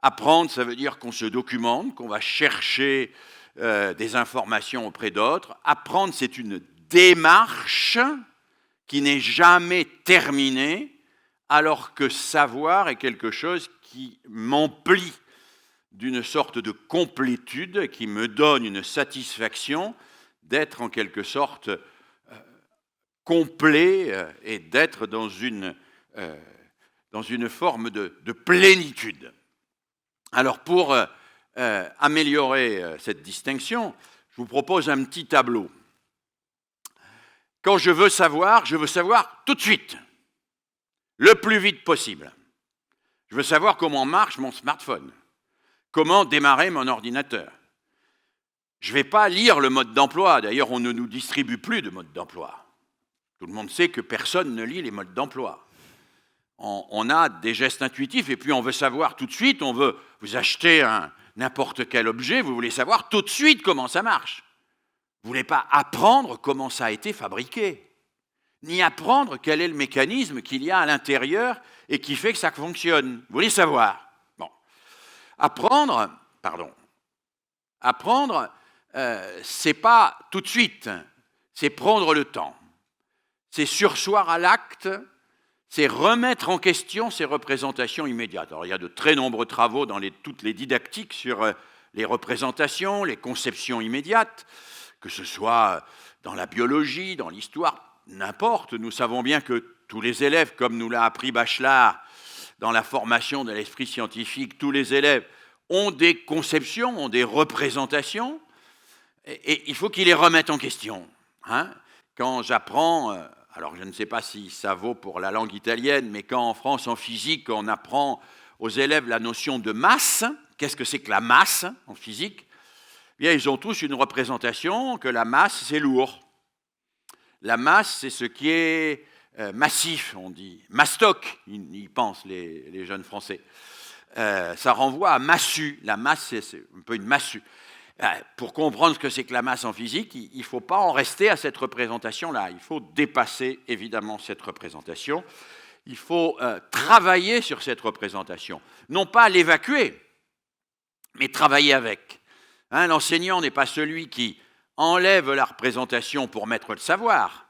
Apprendre, ça veut dire qu'on se documente, qu'on va chercher des informations auprès d'autres. Apprendre, c'est une démarche qui n'est jamais terminée, alors que savoir est quelque chose qui m'emplit d'une sorte de complétude, qui me donne une satisfaction d'être en quelque sorte complet et d'être dans une forme de plénitude. Alors pour améliorer cette distinction, je vous propose un petit tableau. Quand je veux savoir tout de suite, le plus vite possible. Je veux savoir comment marche mon smartphone, comment démarrer mon ordinateur. Je ne vais pas lire le mode d'emploi. D'ailleurs, on ne nous distribue plus de mode d'emploi. Tout le monde sait que personne ne lit les modes d'emploi. On a des gestes intuitifs et puis on veut savoir tout de suite, on veut vous acheter n'importe quel objet, vous voulez savoir tout de suite comment ça marche. Vous ne voulez pas apprendre comment ça a été fabriqué, ni apprendre quel est le mécanisme qu'il y a à l'intérieur et qui fait que ça fonctionne. Vous voulez savoir. Bon. Apprendre, c'est pas tout de suite, c'est prendre le temps. C'est surseoir à l'acte, c'est remettre en question ces représentations immédiates. Alors, il y a de très nombreux travaux dans toutes les didactiques sur les représentations, les conceptions immédiates, que ce soit dans la biologie, dans l'histoire, n'importe. Nous savons bien que tous les élèves, comme nous l'a appris Bachelard dans la formation de l'esprit scientifique, tous les élèves ont des conceptions, ont des représentations, et il faut qu'ils les remettent en question. Quand j'apprends, alors je ne sais pas si ça vaut pour la langue italienne, mais quand en France, en physique, on apprend aux élèves la notion de masse, qu'est-ce que c'est que la masse en physique ? Eh bien, ils ont tous une représentation que la masse, c'est lourd. La masse, c'est ce qui est massif, on dit. Mastoc, ils pensent les jeunes Français. Ça renvoie à massue. La masse, c'est un peu une massue. Pour comprendre ce que c'est que la masse en physique, il ne faut pas en rester à cette représentation-là. Il faut dépasser évidemment cette représentation. Il faut travailler sur cette représentation. Non pas l'évacuer, mais travailler avec. L'enseignant n'est pas celui qui enlève la représentation pour mettre le savoir.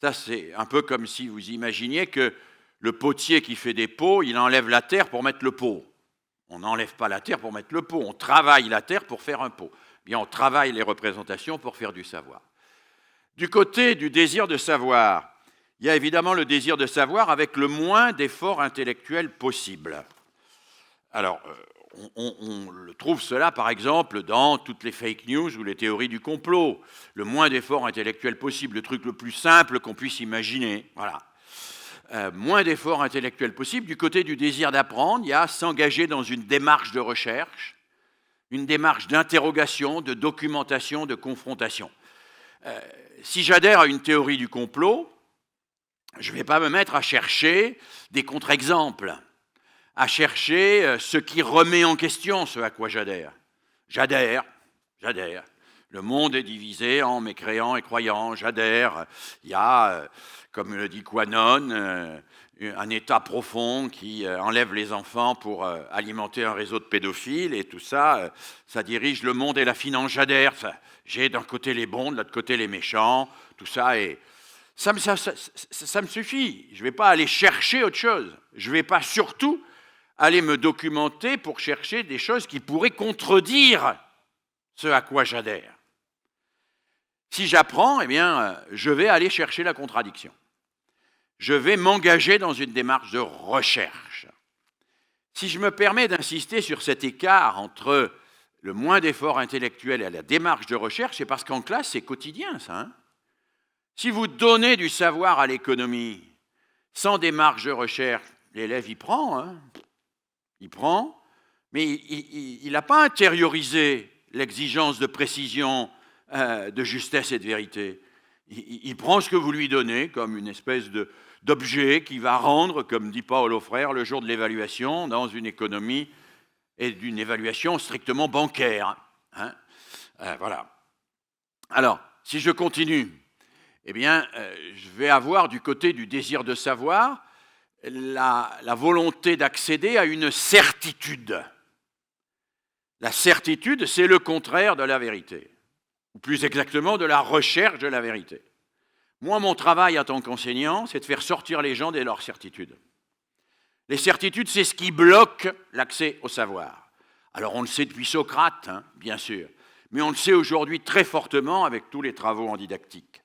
Ça, c'est un peu comme si vous imaginiez que le potier qui fait des pots, il enlève la terre pour mettre le pot. On n'enlève pas la terre pour mettre le pot, on travaille la terre pour faire un pot. Bien, on travaille les représentations pour faire du savoir. Du côté du désir de savoir, il y a évidemment le désir de savoir avec le moins d'efforts intellectuels possible. Alors, on le trouve cela, par exemple, dans toutes les fake news ou les théories du complot. Le moins d'efforts intellectuels possible, le truc le plus simple qu'on puisse imaginer. Voilà. Moins d'efforts intellectuels possible. Du côté du désir d'apprendre, il y a s'engager dans une démarche de recherche, une démarche d'interrogation, de documentation, de confrontation. Si j'adhère à une théorie du complot, je ne vais pas me mettre à chercher des contre-exemples, à chercher ce qui remet en question ce à quoi j'adhère. J'adhère. Le monde est divisé en mécréants et croyants, j'adhère. Il y a, comme le dit Quanon, un état profond qui enlève les enfants pour alimenter un réseau de pédophiles, et tout ça, ça dirige le monde et la finance, j'adhère. J'ai d'un côté les bons, de l'autre côté les méchants, tout ça, et ça me suffit. Je ne vais pas aller chercher autre chose. Je ne vais pas surtout aller me documenter pour chercher des choses qui pourraient contredire ce à quoi j'adhère. Si j'apprends, eh bien, je vais aller chercher la contradiction. Je vais m'engager dans une démarche de recherche. Si je me permets d'insister sur cet écart entre le moins d'efforts intellectuels et la démarche de recherche, c'est parce qu'en classe, c'est quotidien, ça. Si vous donnez du savoir à l'économie sans démarche de recherche, l'élève, il prend. Il prend, mais il n'a pas intériorisé l'exigence de précision, de justesse et de vérité. Il prend ce que vous lui donnez comme une espèce d'objet qui va rendre, comme dit Paul aux frères, le jour de l'évaluation dans une économie et d'une évaluation strictement bancaire. Voilà. Alors, si je continue, eh bien, je vais avoir du côté du désir de savoir la volonté d'accéder à une certitude. La certitude, c'est le contraire de la vérité, ou plus exactement de la recherche de la vérité. Moi, mon travail en tant qu'enseignant, c'est de faire sortir les gens de leurs certitudes. Les certitudes, c'est ce qui bloque l'accès au savoir. Alors, on le sait depuis Socrate, bien sûr, mais on le sait aujourd'hui très fortement avec tous les travaux en didactique.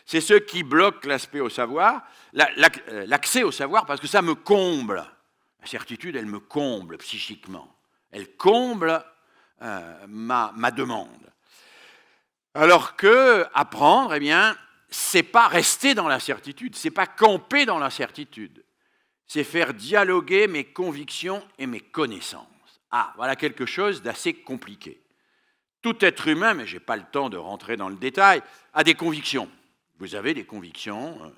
C'est ce qui bloque l'aspect au savoir, l'accès au savoir, parce que ça me comble. La certitude, elle me comble psychiquement. Elle comble ma demande. Alors que apprendre, eh bien, c'est pas rester dans la certitude, c'est pas camper dans la certitude. C'est faire dialoguer mes convictions et mes connaissances. Voilà quelque chose d'assez compliqué. Tout être humain, mais je n'ai pas le temps de rentrer dans le détail, a des convictions. Vous avez des convictions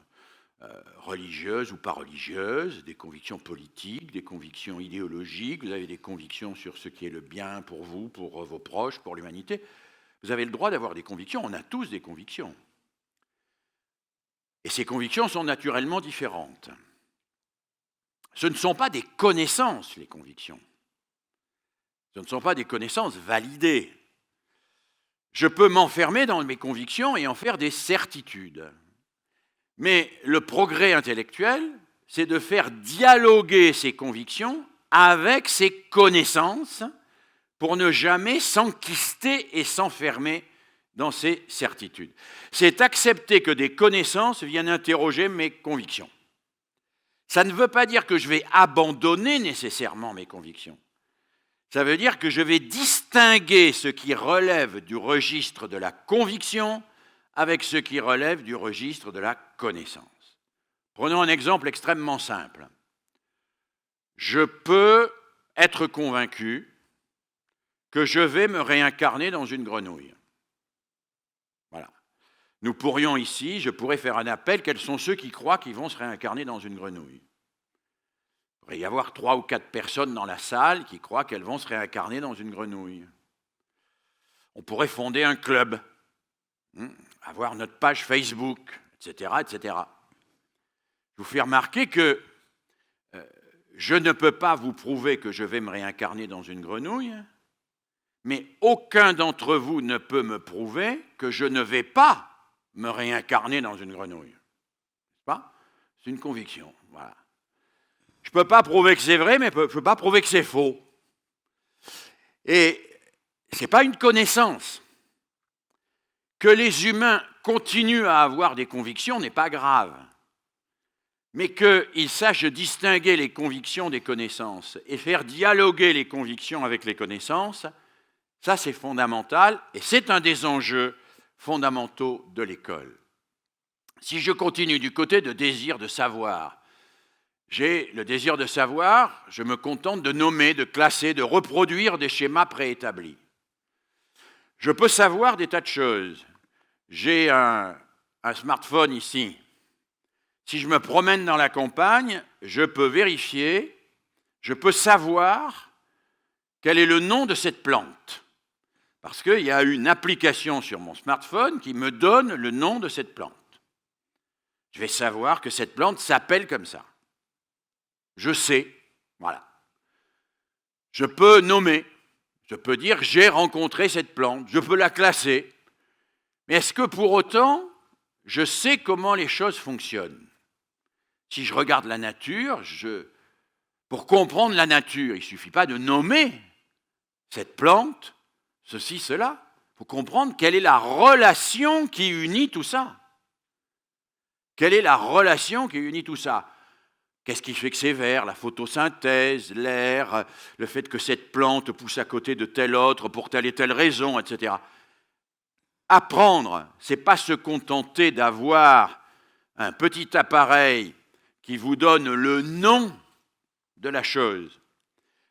religieuses ou pas religieuses, des convictions politiques, des convictions idéologiques, vous avez des convictions sur ce qui est le bien pour vous, pour vos proches, pour l'humanité. Vous avez le droit d'avoir des convictions, on a tous des convictions. Et ces convictions sont naturellement différentes. Ce ne sont pas des connaissances, les convictions. Ce ne sont pas des connaissances validées. Je peux m'enfermer dans mes convictions et en faire des certitudes. Mais le progrès intellectuel, c'est de faire dialoguer ces convictions avec ces connaissances pour ne jamais s'enquister et s'enfermer dans ces certitudes. C'est accepter que des connaissances viennent interroger mes convictions. Ça ne veut pas dire que je vais abandonner nécessairement mes convictions. Ça veut dire que je vais distinguer ce qui relève du registre de la conviction avec ce qui relève du registre de la connaissance. Prenons un exemple extrêmement simple. Je peux être convaincu que je vais me réincarner dans une grenouille. Voilà. Nous pourrions ici, je pourrais faire un appel, quels sont ceux qui croient qu'ils vont se réincarner dans une grenouille ? Il pourrait y avoir 3 ou 4 personnes dans la salle qui croient qu'elles vont se réincarner dans une grenouille. On pourrait fonder un club, avoir notre page Facebook, etc., etc. Je vous fais remarquer que je ne peux pas vous prouver que je vais me réincarner dans une grenouille, mais aucun d'entre vous ne peut me prouver que je ne vais pas me réincarner dans une grenouille. C'est pas ? C'est une conviction. Voilà. Je ne peux pas prouver que c'est vrai, mais je ne peux pas prouver que c'est faux. Et ce n'est pas une connaissance. Que les humains continuent à avoir des convictions n'est pas grave. Mais qu'ils sachent distinguer les convictions des connaissances et faire dialoguer les convictions avec les connaissances, ça c'est fondamental et c'est un des enjeux fondamentaux de l'école. Si je continue du côté de désir de savoir, j'ai le désir de savoir, je me contente de nommer, de classer, de reproduire des schémas préétablis. Je peux savoir des tas de choses. J'ai un smartphone ici. Si je me promène dans la campagne, je peux vérifier, je peux savoir quel est le nom de cette plante. Parce qu'il y a une application sur mon smartphone qui me donne le nom de cette plante. Je vais savoir que cette plante s'appelle comme ça. Je sais, voilà. Je peux nommer, je peux dire j'ai rencontré cette plante, je peux la classer. Mais est-ce que pour autant, je sais comment les choses fonctionnent ? Si je regarde la nature, pour comprendre la nature, il ne suffit pas de nommer cette plante, ceci, cela. Il faut comprendre quelle est la relation qui unit tout ça. Quelle est la relation qui unit tout ça ? Qu'est-ce qui fait que c'est vert ? La photosynthèse, l'air, le fait que cette plante pousse à côté de telle autre pour telle et telle raison, etc. Apprendre, ce n'est pas se contenter d'avoir un petit appareil qui vous donne le nom de la chose.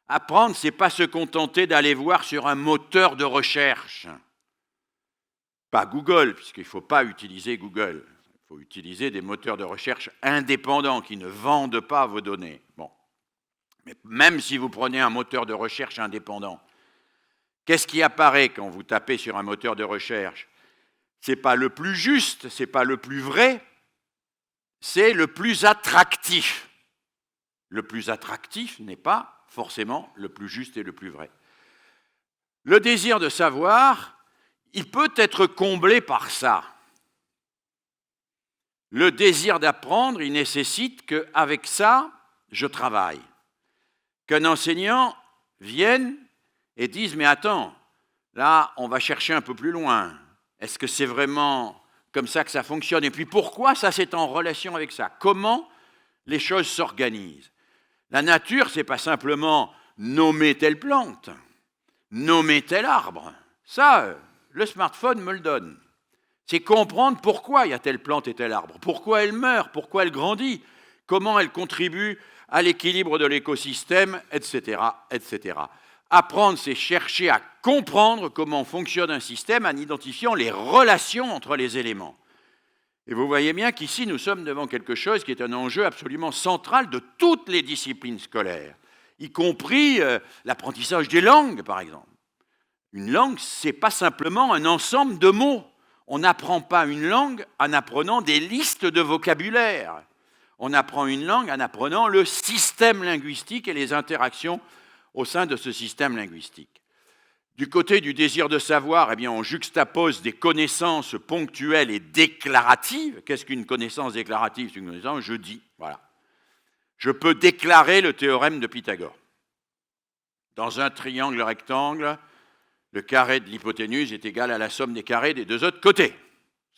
Apprendre, ce n'est pas se contenter d'aller voir sur un moteur de recherche. Pas Google, puisqu'il ne faut pas utiliser Google. Il faut utiliser des moteurs de recherche indépendants qui ne vendent pas vos données. Bon. Mais même si vous prenez un moteur de recherche indépendant, qu'est-ce qui apparaît quand vous tapez sur un moteur de recherche ? Ce n'est pas le plus juste, ce n'est pas le plus vrai, c'est le plus attractif. Le plus attractif n'est pas forcément le plus juste et le plus vrai. Le désir de savoir, il peut être comblé par ça. Le désir d'apprendre, il nécessite qu'avec ça, je travaille. Qu'un enseignant vienne et dise « Mais attends, là, on va chercher un peu plus loin. Est-ce que c'est vraiment comme ça que ça fonctionne ? Et puis pourquoi ça, c'est en relation avec ça ? Comment les choses s'organisent ? La nature, ce n'est pas simplement nommer telle plante, nommer tel arbre. Ça, le smartphone me le donne. C'est comprendre pourquoi il y a telle plante et tel arbre, pourquoi elle meurt, pourquoi elle grandit, comment elle contribue à l'équilibre de l'écosystème, etc., etc. Apprendre, c'est chercher à comprendre comment fonctionne un système en identifiant les relations entre les éléments. Et vous voyez bien qu'ici, nous sommes devant quelque chose qui est un enjeu absolument central de toutes les disciplines scolaires, y compris l'apprentissage des langues, par exemple. Une langue, ce n'est pas simplement un ensemble de mots. On n'apprend pas une langue en apprenant des listes de vocabulaire. On apprend une langue en apprenant le système linguistique et les interactions au sein de ce système linguistique. Du côté du désir de savoir, eh bien, on juxtapose des connaissances ponctuelles et déclaratives. Qu'est-ce qu'une connaissance déclarative ? C'est une connaissance, je dis, voilà. Je peux déclarer le théorème de Pythagore. Dans un triangle rectangle, le carré de l'hypoténuse est égal à la somme des carrés des deux autres côtés.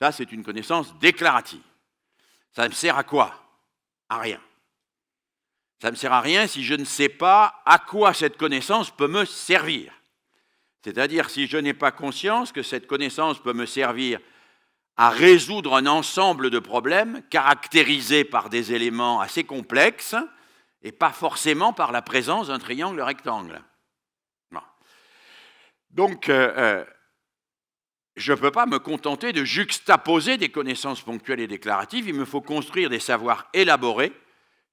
Ça, c'est une connaissance déclarative. Ça me sert à quoi ? À rien. Ça ne me sert à rien si je ne sais pas à quoi cette connaissance peut me servir. C'est-à-dire si je n'ai pas conscience que cette connaissance peut me servir à résoudre un ensemble de problèmes caractérisés par des éléments assez complexes et pas forcément par la présence d'un triangle rectangle. Non. Donc, je ne peux pas me contenter de juxtaposer des connaissances ponctuelles et déclaratives. Il me faut construire des savoirs élaborés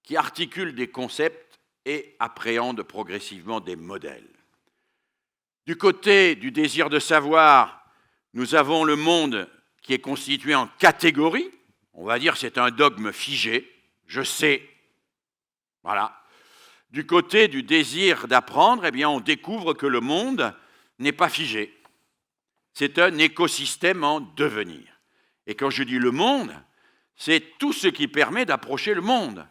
qui articulent des concepts et appréhendent progressivement des modèles. Du côté du désir de savoir, nous avons le monde qui est constitué en catégories. On va dire c'est un dogme figé, je sais. Voilà. Du côté du désir d'apprendre, eh bien, on découvre que le monde n'est pas figé. C'est un écosystème en devenir. Et quand je dis le monde, c'est tout ce qui permet d'approcher le monde.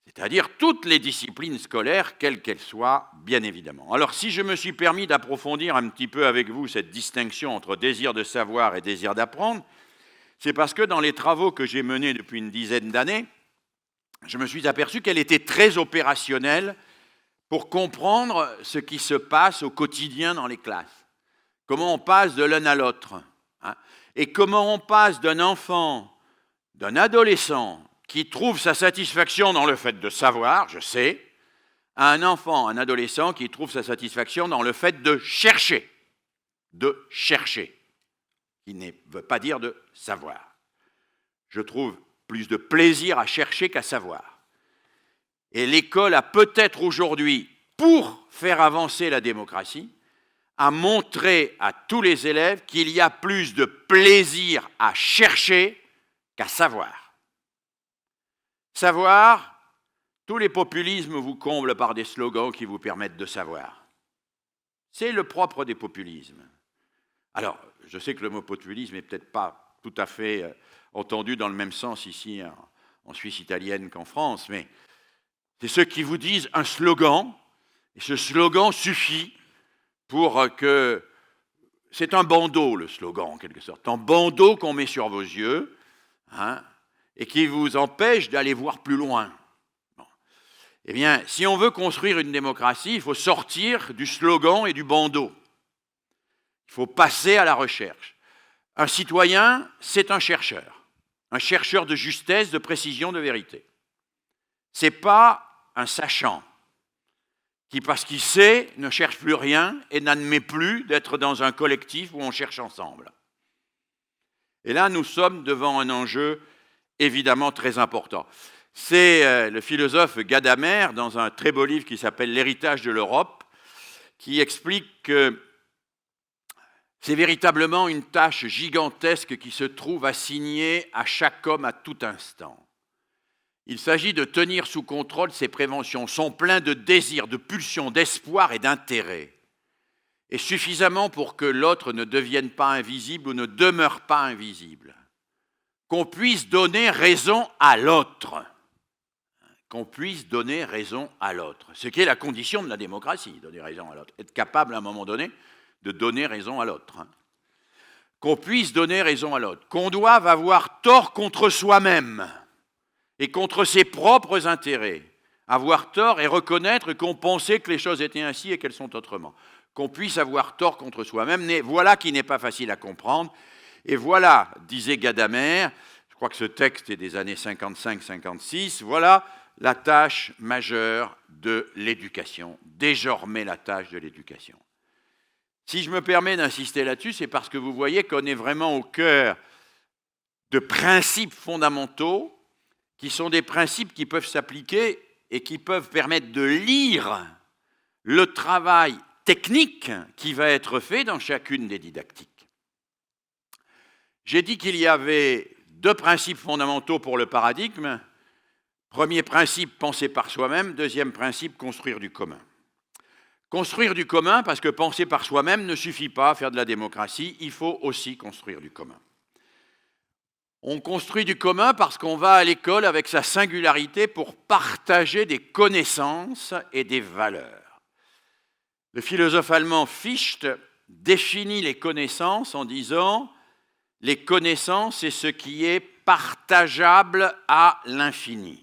C'est-à-dire toutes les disciplines scolaires, quelles qu'elles soient, bien évidemment. Alors, si je me suis permis d'approfondir un petit peu avec vous cette distinction entre désir de savoir et désir d'apprendre, c'est parce que dans les travaux que j'ai menés depuis une dizaine d'années, je me suis aperçu qu'elle était très opérationnelle pour comprendre ce qui se passe au quotidien dans les classes. Comment on passe de l'un à l'autre. Et comment on passe d'un enfant, d'un adolescent qui trouve sa satisfaction dans le fait de savoir, je sais, à un enfant, un adolescent qui trouve sa satisfaction dans le fait de chercher, qui ne veut pas dire de savoir. Je trouve plus de plaisir à chercher qu'à savoir. Et l'école a peut-être aujourd'hui, pour faire avancer la démocratie, à montrer à tous les élèves qu'il y a plus de plaisir à chercher qu'à savoir. Savoir, tous les populismes vous comblent par des slogans qui vous permettent de savoir. C'est le propre des populismes. Alors, je sais que le mot populisme n'est peut-être pas tout à fait entendu dans le même sens ici en Suisse italienne qu'en France, mais c'est ceux qui vous disent un slogan, et ce slogan suffit pour que... C'est un bandeau, le slogan, en quelque sorte. Un bandeau qu'on met sur vos yeux, et qui vous empêche d'aller voir plus loin. Bon. Eh bien, si on veut construire une démocratie, il faut sortir du slogan et du bandeau. Il faut passer à la recherche. Un citoyen, c'est un chercheur de justesse, de précision, de vérité. Ce n'est pas un sachant qui, parce qu'il sait, ne cherche plus rien et n'admet plus d'être dans un collectif où on cherche ensemble. Et là, nous sommes devant un enjeu évidemment très important. C'est le philosophe Gadamer, dans un très beau livre qui s'appelle « L'héritage de l'Europe », qui explique que c'est véritablement une tâche gigantesque qui se trouve assignée à chaque homme à tout instant. Il s'agit de tenir sous contrôle ses préventions, son plein de désirs, de pulsions, d'espoir et d'intérêt, et suffisamment pour que l'autre ne devienne pas invisible ou ne demeure pas invisible, qu'on puisse donner raison à l'autre, ce qui est la condition de la démocratie, donner raison à l'autre, être capable à un moment donné de donner raison à l'autre, qu'on puisse donner raison à l'autre, qu'on doive avoir tort contre soi-même et contre ses propres intérêts, avoir tort et reconnaître qu'on pensait que les choses étaient ainsi et qu'elles sont autrement, qu'on puisse avoir tort contre soi-même, mais voilà qui n'est pas facile à comprendre. Et voilà, disait Gadamer, je crois que ce texte est des années 55-56, voilà la tâche majeure de l'éducation, désormais la tâche de l'éducation. Si je me permets d'insister là-dessus, c'est parce que vous voyez qu'on est vraiment au cœur de principes fondamentaux qui sont des principes qui peuvent s'appliquer et qui peuvent permettre de lire le travail technique qui va être fait dans chacune des didactiques. J'ai dit qu'il y avait deux principes fondamentaux pour le paradigme. Premier principe, penser par soi-même. Deuxième principe, construire du commun. Construire du commun, parce que penser par soi-même ne suffit pas à faire de la démocratie, il faut aussi construire du commun. On construit du commun parce qu'on va à l'école avec sa singularité pour partager des connaissances et des valeurs. Le philosophe allemand Fichte définit les connaissances en disant « les connaissances, c'est ce qui est partageable à l'infini ».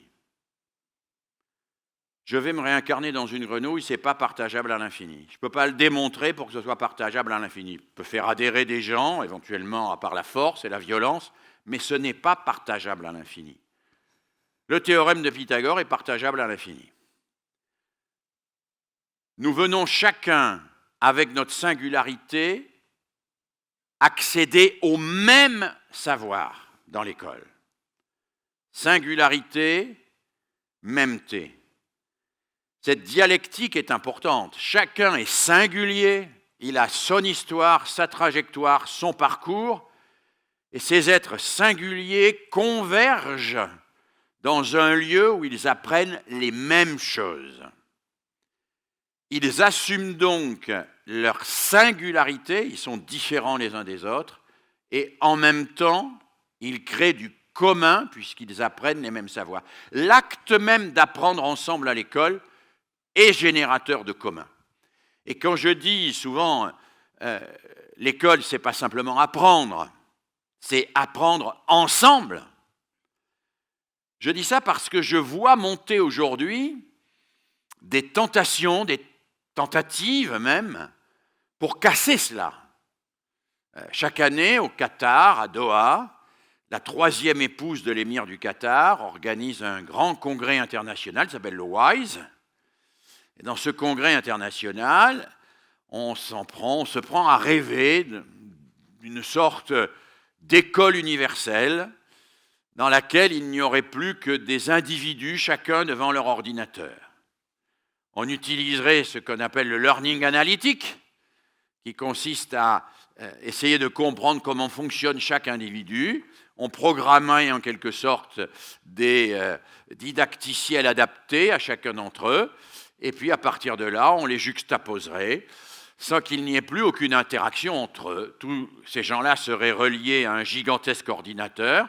Je vais me réincarner dans une grenouille, ce n'est pas partageable à l'infini. Je ne peux pas le démontrer pour que ce soit partageable à l'infini. Je peux faire adhérer des gens, éventuellement par la force et la violence, mais ce n'est pas partageable à l'infini. Le théorème de Pythagore est partageable à l'infini. Nous venons chacun, avec notre singularité, accéder au même savoir dans l'école. Singularité, mêmeté. Cette dialectique est importante. Chacun est singulier, il a son histoire, sa trajectoire, son parcours, et ces êtres singuliers convergent dans un lieu où ils apprennent les mêmes choses. Ils assument donc leur singularité, ils sont différents les uns des autres, et en même temps, ils créent du commun puisqu'ils apprennent les mêmes savoirs. L'acte même d'apprendre ensemble à l'école est générateur de commun. Et quand je dis souvent, l'école, ce n'est pas simplement apprendre, c'est apprendre ensemble. Je dis ça parce que je vois monter aujourd'hui des tentations, des tentatives même, pour casser cela. Chaque année, au Qatar, à Doha, la troisième épouse de l'émir du Qatar organise un grand congrès international qui s'appelle le WISE. Et dans ce congrès international, on se prend à rêver d'une sorte d'école universelle dans laquelle il n'y aurait plus que des individus, chacun devant leur ordinateur. On utiliserait ce qu'on appelle le learning analytique, qui consiste à essayer de comprendre comment fonctionne chaque individu. On programmerait en quelque sorte des didacticiels adaptés à chacun d'entre eux, et puis à partir de là, on les juxtaposerait sans qu'il n'y ait plus aucune interaction entre eux. Tous ces gens-là seraient reliés à un gigantesque ordinateur,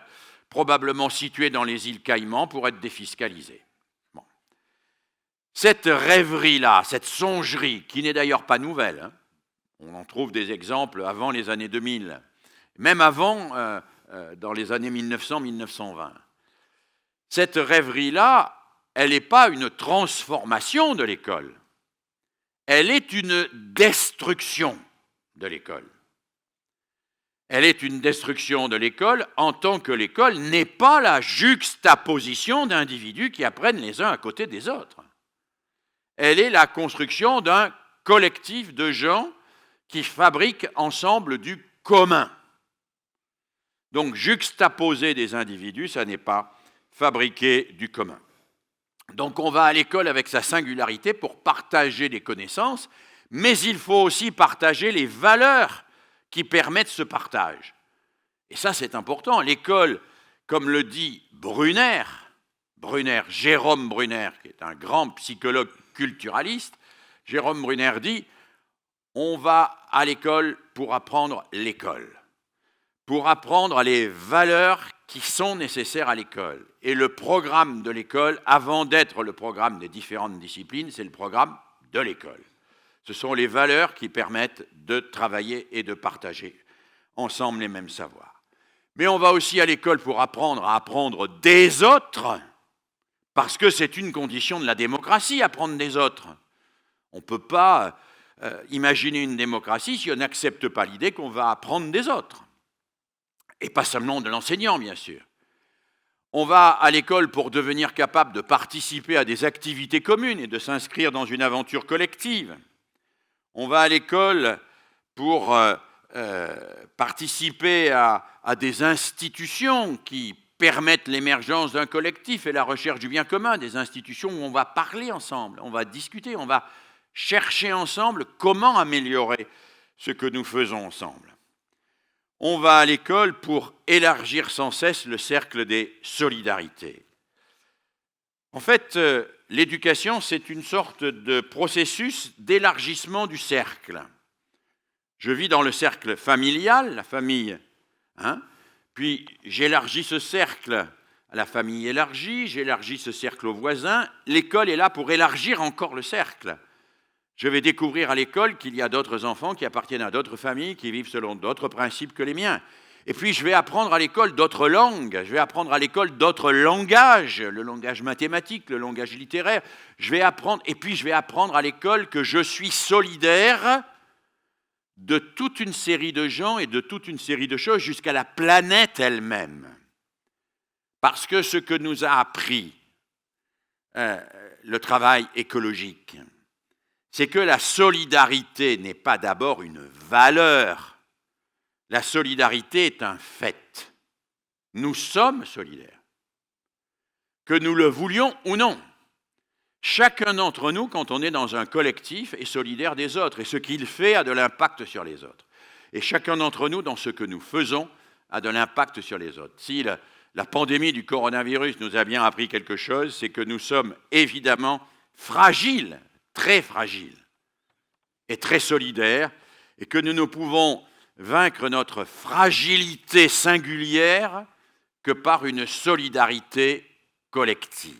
probablement situé dans les îles Caïmans pour être défiscalisés. Bon. Cette rêverie-là, cette songerie, qui n'est d'ailleurs pas nouvelle, hein, on en trouve des exemples avant les années 2000, même avant, dans les années 1900-1920. Cette rêverie-là, elle n'est pas une transformation de l'école, elle est une destruction de l'école. Elle est une destruction de l'école en tant que l'école n'est pas la juxtaposition d'individus qui apprennent les uns à côté des autres. Elle est la construction d'un collectif de gens qui fabriquent ensemble du commun. Donc, juxtaposer des individus, ça n'est pas fabriquer du commun. Donc, on va à l'école avec sa singularité pour partager des connaissances, mais il faut aussi partager les valeurs qui permettent ce partage. Et ça, c'est important. L'école, comme le dit Jérôme Brunner, qui est un grand psychologue culturaliste, Jérôme Brunner dit « On va à l'école pour apprendre l'école, pour apprendre les valeurs qui sont nécessaires à l'école. Et le programme de l'école, avant d'être le programme des différentes disciplines, c'est le programme de l'école. Ce sont les valeurs qui permettent de travailler et de partager ensemble les mêmes savoirs. Mais on va aussi à l'école pour apprendre à apprendre des autres, parce que c'est une condition de la démocratie, apprendre des autres. On ne peut pas imaginer une démocratie si on n'accepte pas l'idée qu'on va apprendre des autres. Et pas seulement de l'enseignant, bien sûr. On va à l'école pour devenir capable de participer à des activités communes et de s'inscrire dans une aventure collective. On va à l'école pour participer à des institutions qui permettent l'émergence d'un collectif et la recherche du bien commun, des institutions où on va parler ensemble, on va discuter, on va chercher ensemble comment améliorer ce que nous faisons ensemble. On va à l'école pour élargir sans cesse le cercle des solidarités. En fait, l'éducation, c'est une sorte de processus d'élargissement du cercle. Je vis dans le cercle familial, la famille, puis j'élargis ce cercle à la famille élargie, j'élargis ce cercle aux voisins. L'école est là pour élargir encore le cercle. Je vais découvrir à l'école qu'il y a d'autres enfants qui appartiennent à d'autres familles, qui vivent selon d'autres principes que les miens. Et puis je vais apprendre à l'école d'autres langues, je vais apprendre à l'école d'autres langages, le langage mathématique, le langage littéraire. Je vais apprendre à l'école que je suis solidaire de toute une série de gens et de toute une série de choses jusqu'à la planète elle-même. Parce que ce que nous a appris le travail écologique, c'est que la solidarité n'est pas d'abord une valeur. La solidarité est un fait. Nous sommes solidaires. Que nous le voulions ou non. Chacun d'entre nous, quand on est dans un collectif, est solidaire des autres, et ce qu'il fait a de l'impact sur les autres. Et chacun d'entre nous, dans ce que nous faisons, a de l'impact sur les autres. Si la pandémie du coronavirus nous a bien appris quelque chose, c'est que nous sommes évidemment fragiles, très fragiles, et très solidaires, et que nous ne pouvons vaincre notre fragilité singulière que par une solidarité collective.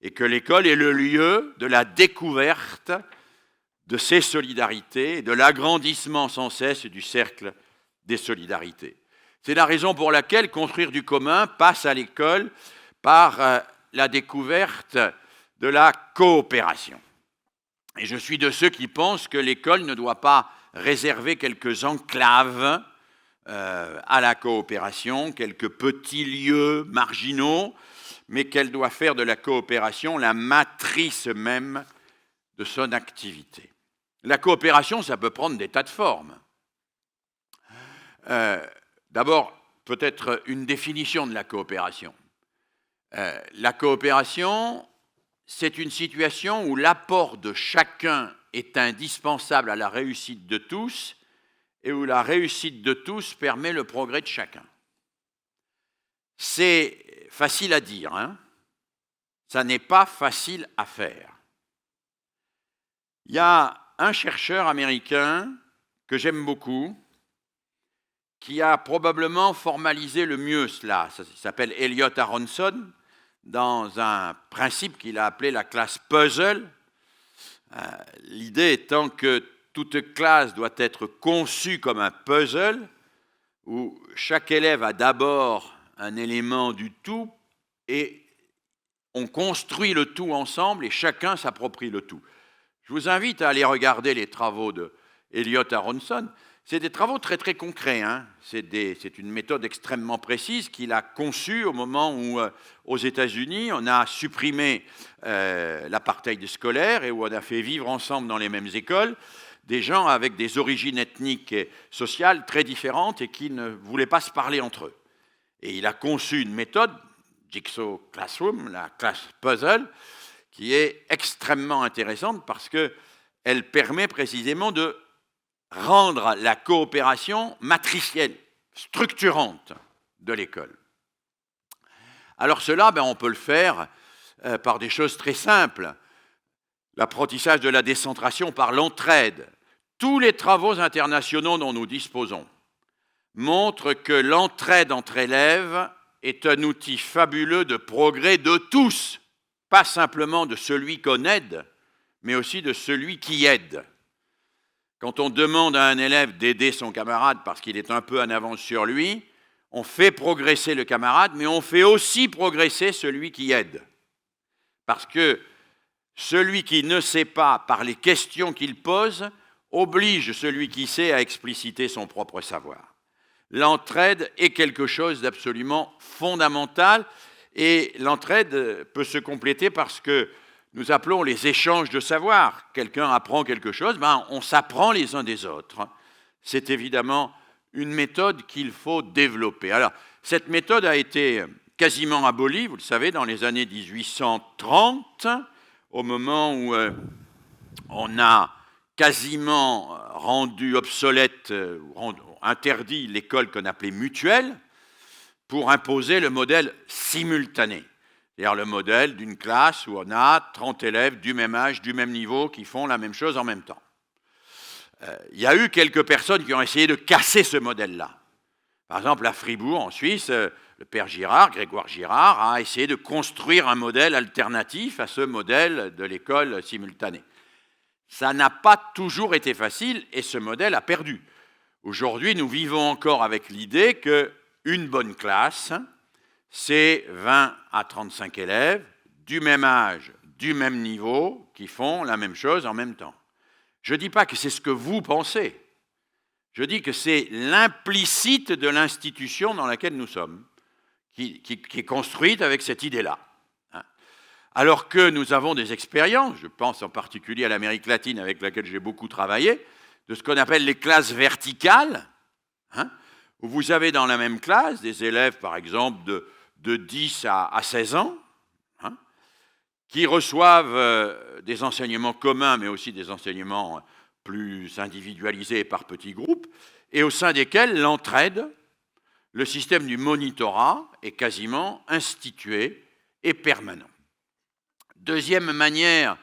Et que l'école est le lieu de la découverte de ces solidarités et de l'agrandissement sans cesse du cercle des solidarités. C'est la raison pour laquelle construire du commun passe à l'école par la découverte de la coopération. Et je suis de ceux qui pensent que l'école ne doit pas réserver quelques enclaves à la coopération, quelques petits lieux marginaux, mais qu'elle doit faire de la coopération la matrice même de son activité. La coopération, ça peut prendre des tas de formes. D'abord, peut-être une définition de la coopération. La coopération, c'est une situation où l'apport de chacun est indispensable à la réussite de tous et où la réussite de tous permet le progrès de chacun. C'est facile à dire, hein? Ça n'est pas facile à faire. Il y a un chercheur américain que j'aime beaucoup, qui a probablement formalisé le mieux cela. Il s'appelle Elliot Aronson, dans un principe qu'il a appelé la classe puzzle. L'idée étant que toute classe doit être conçue comme un puzzle, où chaque élève a d'abord un élément du tout, et on construit le tout ensemble, et chacun s'approprie le tout. Je vous invite à aller regarder les travaux de Elliot Aronson. C'est des travaux très très concrets, hein. C'est une méthode extrêmement précise qu'il a conçue au moment où, aux États-Unis, on a supprimé l'apartheid scolaire et où on a fait vivre ensemble dans les mêmes écoles des gens avec des origines ethniques et sociales très différentes et qui ne voulaient pas se parler entre eux. Et il a conçu une méthode, Jigsaw Classroom, la class puzzle, qui est extrêmement intéressante parce qu'elle permet précisément de rendre la coopération matricielle, structurante de l'école. Alors cela, on peut le faire par des choses très simples. L'apprentissage de la décentration par l'entraide. Tous les travaux internationaux dont nous disposons montrent que l'entraide entre élèves est un outil fabuleux de progrès de tous, pas simplement de celui qu'on aide, mais aussi de celui qui aide. Quand on demande à un élève d'aider son camarade parce qu'il est un peu en avance sur lui, on fait progresser le camarade, mais on fait aussi progresser celui qui aide. Parce que celui qui ne sait pas, par les questions qu'il pose, oblige celui qui sait à expliciter son propre savoir. L'entraide est quelque chose d'absolument fondamental et l'entraide peut se compléter par ce que nous appelons les échanges de savoir. Quelqu'un apprend quelque chose, on s'apprend les uns des autres. C'est évidemment une méthode qu'il faut développer. Alors, cette méthode a été quasiment abolie, vous le savez, dans les années 1830, au moment où on a quasiment rendu obsolète, interdit l'école qu'on appelait mutuelle, pour imposer le modèle simultané. C'est-à-dire le modèle d'une classe où on a 30 élèves du même âge, du même niveau, qui font la même chose en même temps. Il y a eu quelques personnes qui ont essayé de casser ce modèle-là. Par exemple, à Fribourg, en Suisse, le père Girard, Grégoire Girard, a essayé de construire un modèle alternatif à ce modèle de l'école simultanée. Ça n'a pas toujours été facile et ce modèle a perdu. Aujourd'hui, nous vivons encore avec l'idée qu'une bonne classe, c'est 20 à 35 élèves du même âge, du même niveau, qui font la même chose en même temps. Je ne dis pas que c'est ce que vous pensez. Je dis que c'est l'implicite de l'institution dans laquelle nous sommes, qui est construite avec cette idée-là. Alors que nous avons des expériences, je pense en particulier à l'Amérique latine avec laquelle j'ai beaucoup travaillé, de ce qu'on appelle les classes verticales, où vous avez dans la même classe des élèves, par exemple, de 10 à 16 ans, qui reçoivent des enseignements communs, mais aussi des enseignements plus individualisés par petits groupes, et au sein desquels l'entraide, le système du monitorat est quasiment institué et permanent. Deuxième manière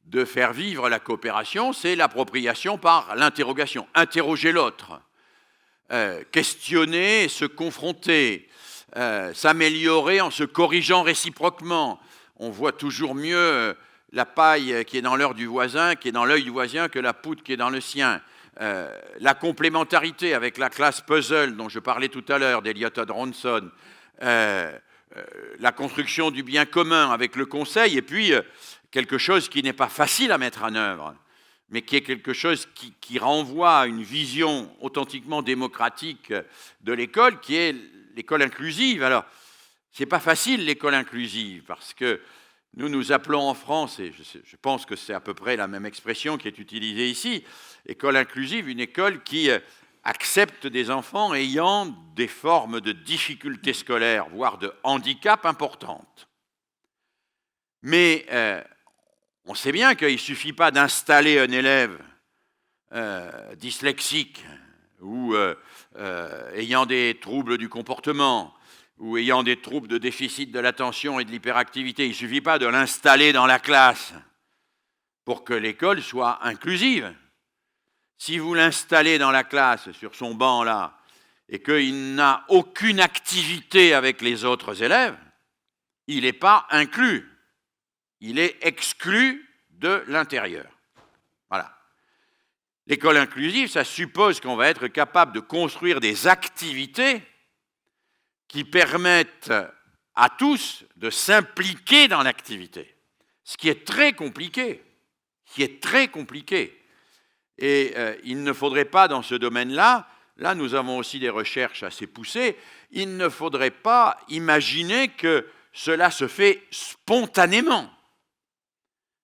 de faire vivre la coopération, c'est l'appropriation par l'interrogation. Interroger l'autre, questionner, se confronter, s'améliorer en se corrigeant réciproquement. On voit toujours mieux la paille qui est dans l'œil du voisin, qui est dans l'œil du voisin, que la poudre qui est dans le sien. La complémentarité avec la classe puzzle dont je parlais tout à l'heure d'Eliot Ronson, la construction du bien commun avec le conseil, et puis quelque chose qui n'est pas facile à mettre en œuvre, mais qui est quelque chose qui renvoie à une vision authentiquement démocratique de l'école, qui est l'école inclusive. Alors, ce n'est pas facile l'école inclusive, parce que nous appelons en France, et je pense que c'est à peu près la même expression qui est utilisée ici, école inclusive, une école qui accepte des enfants ayant des formes de difficultés scolaires, voire de handicap importantes. Mais on sait bien qu'il ne suffit pas d'installer un élève dyslexique ou ayant des troubles du comportement ou ayant des troubles de déficit de l'attention et de l'hyperactivité. Il ne suffit pas de l'installer dans la classe pour que l'école soit inclusive. Si vous l'installez dans la classe, sur son banc là, et qu'il n'a aucune activité avec les autres élèves, il n'est pas inclus. Il est exclu de l'intérieur. Voilà. L'école inclusive, ça suppose qu'on va être capable de construire des activités qui permettent à tous de s'impliquer dans l'activité, ce qui est très compliqué, Et il ne faudrait pas, dans ce domaine-là, là nous avons aussi des recherches assez poussées, il ne faudrait pas imaginer que cela se fait spontanément.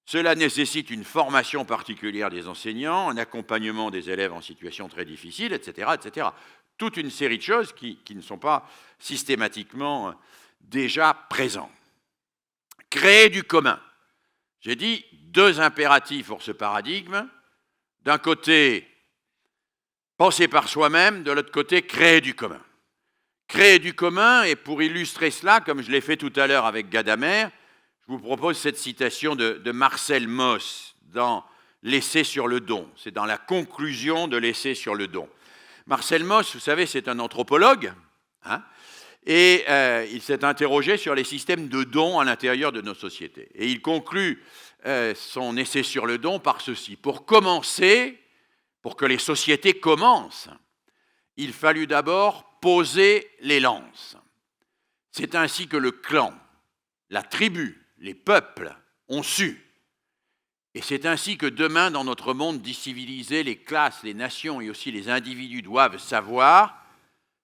Cela nécessite une formation particulière des enseignants, un accompagnement des élèves en situation très difficile, etc., etc. Toute une série de choses qui ne sont pas systématiquement déjà présentes. Créer du commun. J'ai dit 2 impératifs pour ce paradigme. D'un côté, penser par soi-même, de l'autre côté, créer du commun. Créer du commun, et pour illustrer cela, comme je l'ai fait tout à l'heure avec Gadamer, je vous propose cette citation de Marcel Mauss dans l'essai sur le don. C'est dans la conclusion de l'essai sur le don. Marcel Mauss, vous savez, c'est un anthropologue, et il s'est interrogé sur les systèmes de dons à l'intérieur de nos sociétés. Et il conclut son essai sur le don par ceci. Pour commencer, pour que les sociétés commencent, il fallut d'abord poser les lances. C'est ainsi que le clan, la tribu, les peuples ont su. Et c'est ainsi que demain, dans notre monde décivilisé, les classes, les nations et aussi les individus doivent savoir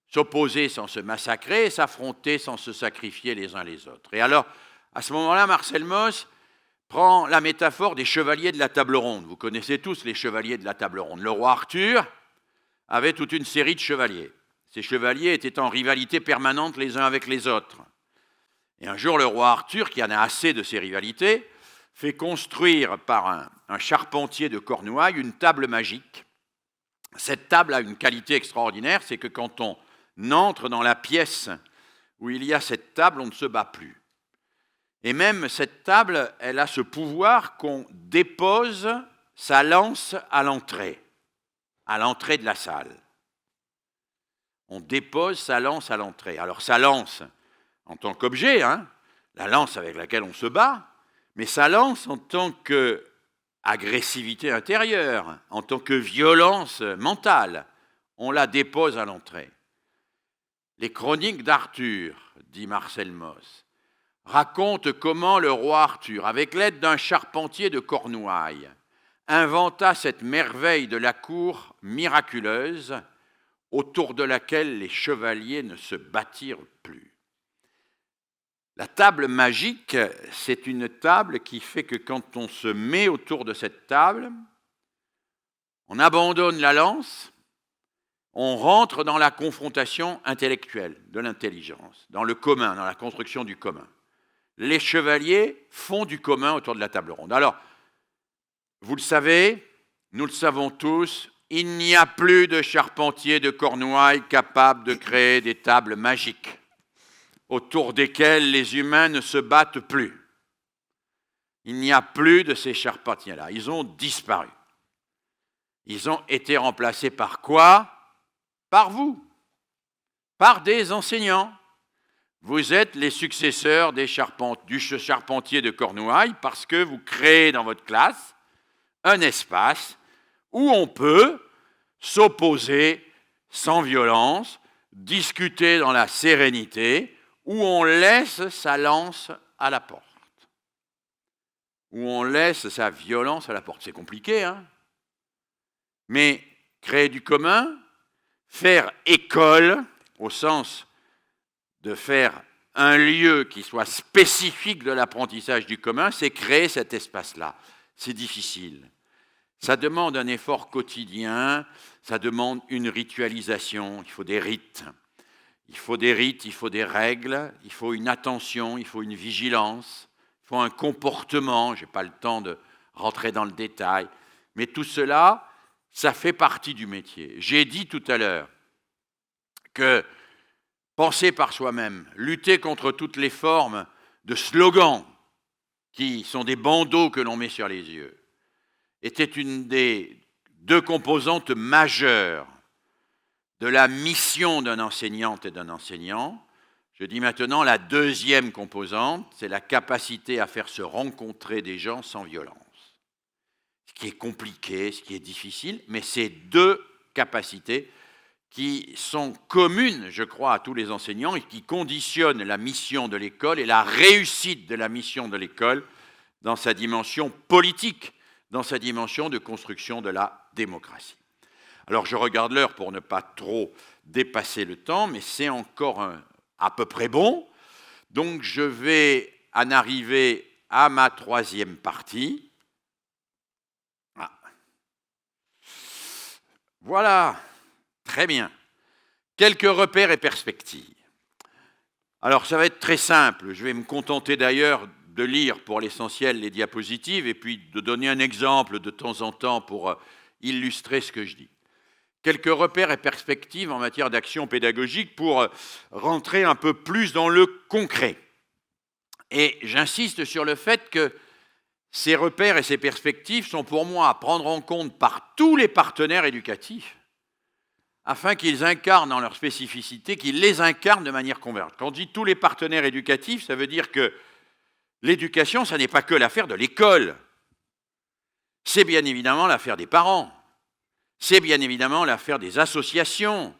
s'opposer sans se massacrer et s'affronter sans se sacrifier les uns les autres. Et alors, à ce moment-là, Marcel Mauss prend la métaphore des chevaliers de la table ronde. Vous connaissez tous les chevaliers de la table ronde. Le roi Arthur avait toute une série de chevaliers. Ces chevaliers étaient en rivalité permanente les uns avec les autres. Et un jour, le roi Arthur, qui en a assez de ces rivalités, fait construire par un charpentier de Cornouailles une table magique. Cette table a une qualité extraordinaire, c'est que quand on entre dans la pièce où il y a cette table, on ne se bat plus. Et même cette table, elle a ce pouvoir qu'on dépose sa lance à l'entrée de la salle. On dépose sa lance à l'entrée. Alors sa lance en tant qu'objet, la lance avec laquelle on se bat, mais sa lance en tant qu'agressivité intérieure, en tant que violence mentale, on la dépose à l'entrée. Les chroniques d'Arthur, dit Marcel Mauss, racontent comment le roi Arthur, avec l'aide d'un charpentier de Cornouailles, inventa cette merveille de la cour miraculeuse autour de laquelle les chevaliers ne se battirent plus. La table magique, c'est une table qui fait que quand on se met autour de cette table, on abandonne la lance, on rentre dans la confrontation intellectuelle, de l'intelligence, dans le commun, dans la construction du commun. les chevaliers font du commun autour de la table ronde. Alors, vous le savez, nous le savons tous, il n'y a plus de charpentier de Cornouailles capable de créer des tables magiques autour desquelles les humains ne se battent plus. Il n'y a plus de ces charpentiers-là. Ils ont disparu. Ils ont été remplacés par quoi? Par vous, par des enseignants. Vous êtes les successeurs du charpentier de Cornouailles parce que vous créez dans votre classe un espace où on peut s'opposer sans violence, discuter dans la sérénité, où on laisse sa lance à la porte, où on laisse sa violence à la porte. C'est compliqué, hein? Mais créer du commun, faire école, au sens de faire un lieu qui soit spécifique de l'apprentissage du commun, c'est créer cet espace-là. C'est difficile. Ça demande un effort quotidien, ça demande une ritualisation, il faut des rites. Il faut des rites, il faut des règles, il faut une attention, il faut une vigilance, il faut un comportement, je n'ai pas le temps de rentrer dans le détail, mais tout cela, ça fait partie du métier. J'ai dit tout à l'heure que penser par soi-même, lutter contre toutes les formes de slogans qui sont des bandeaux que l'on met sur les yeux, était une des deux composantes majeures de la mission d'un enseignante et d'un enseignant. Je dis maintenant la deuxième composante, c'est la capacité à faire se rencontrer des gens sans violence. Ce qui est compliqué, ce qui est difficile, mais c'est deux capacités qui sont communes, je crois, à tous les enseignants et qui conditionnent la mission de l'école et la réussite de la mission de l'école dans sa dimension politique, dans sa dimension de construction de la démocratie. Alors je regarde l'heure pour ne pas trop dépasser le temps, mais c'est encore à peu près bon. Donc je vais en arriver à ma troisième partie. Ah. Voilà, très bien. Quelques repères et perspectives. Alors ça va être très simple, je vais me contenter d'ailleurs de lire pour l'essentiel les diapositives et puis de donner un exemple de temps en temps pour illustrer ce que je dis. Quelques repères et perspectives en matière d'action pédagogique pour rentrer un peu plus dans le concret. Et j'insiste sur le fait que ces repères et ces perspectives sont pour moi à prendre en compte par tous les partenaires éducatifs afin qu'ils incarnent dans leur spécificité, qu'ils les incarnent de manière convergente. Quand on dit tous les partenaires éducatifs, ça veut dire que l'éducation, ça n'est pas que l'affaire de l'école. C'est bien évidemment l'affaire des parents. C'est bien évidemment l'affaire des associations.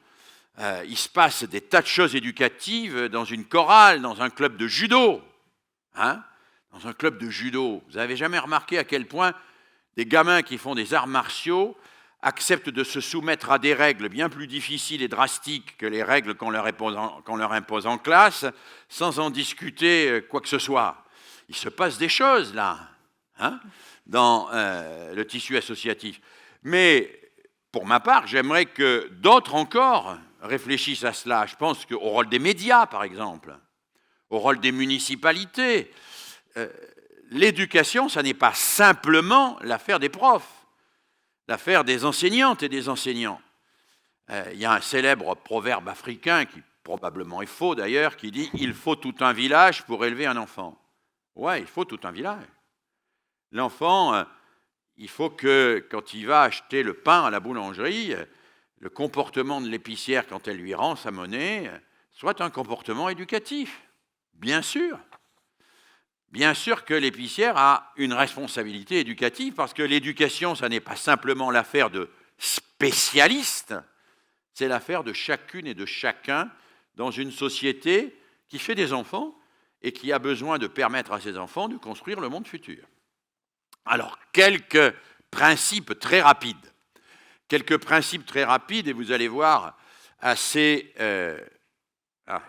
Il se passe des tas de choses éducatives dans une chorale, dans un club de judo. Hein? Dans un club de judo. Vous n'avez jamais remarqué à quel point des gamins qui font des arts martiaux acceptent de se soumettre à des règles bien plus difficiles et drastiques que les règles qu'on leur impose en classe, sans en discuter quoi que ce soit. Il se passe des choses là, hein, dans le tissu associatif. Mais pour ma part, j'aimerais que d'autres encore réfléchissent à cela. Je pense au rôle des médias, par exemple, au rôle des municipalités. L'éducation, ça n'est pas simplement l'affaire des profs, l'affaire des enseignantes et des enseignants. Il y a un célèbre proverbe africain, qui probablement est faux d'ailleurs, qui dit « Il faut tout un village pour élever un enfant ». Ouais, il faut tout un village. L'enfant, il faut que, quand il va acheter le pain à la boulangerie, le comportement de l'épicière quand elle lui rend sa monnaie soit un comportement éducatif. Bien sûr. Bien sûr que l'épicière a une responsabilité éducative parce que l'éducation, ça n'est pas simplement l'affaire de spécialistes, c'est l'affaire de chacune et de chacun dans une société qui fait des enfants et qui a besoin de permettre à ses enfants de construire le monde futur. Alors, quelques principes très rapides. Quelques principes très rapides, et vous allez voir, assez...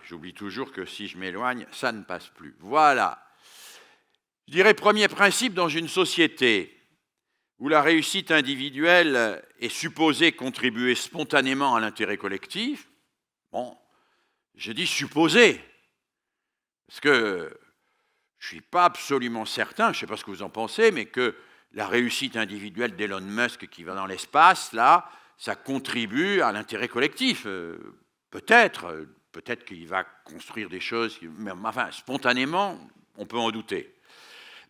j'oublie toujours que si je m'éloigne, ça ne passe plus. Voilà. Je dirais, premier principe, dans une société où la réussite individuelle est supposée contribuer spontanément à l'intérêt collectif, bon, je dis supposé, parce que je ne suis pas absolument certain, je ne sais pas ce que vous en pensez, mais que la réussite individuelle d'Elon Musk qui va dans l'espace, là, ça contribue à l'intérêt collectif. Peut-être qu'il va construire des choses, mais enfin, spontanément, on peut en douter.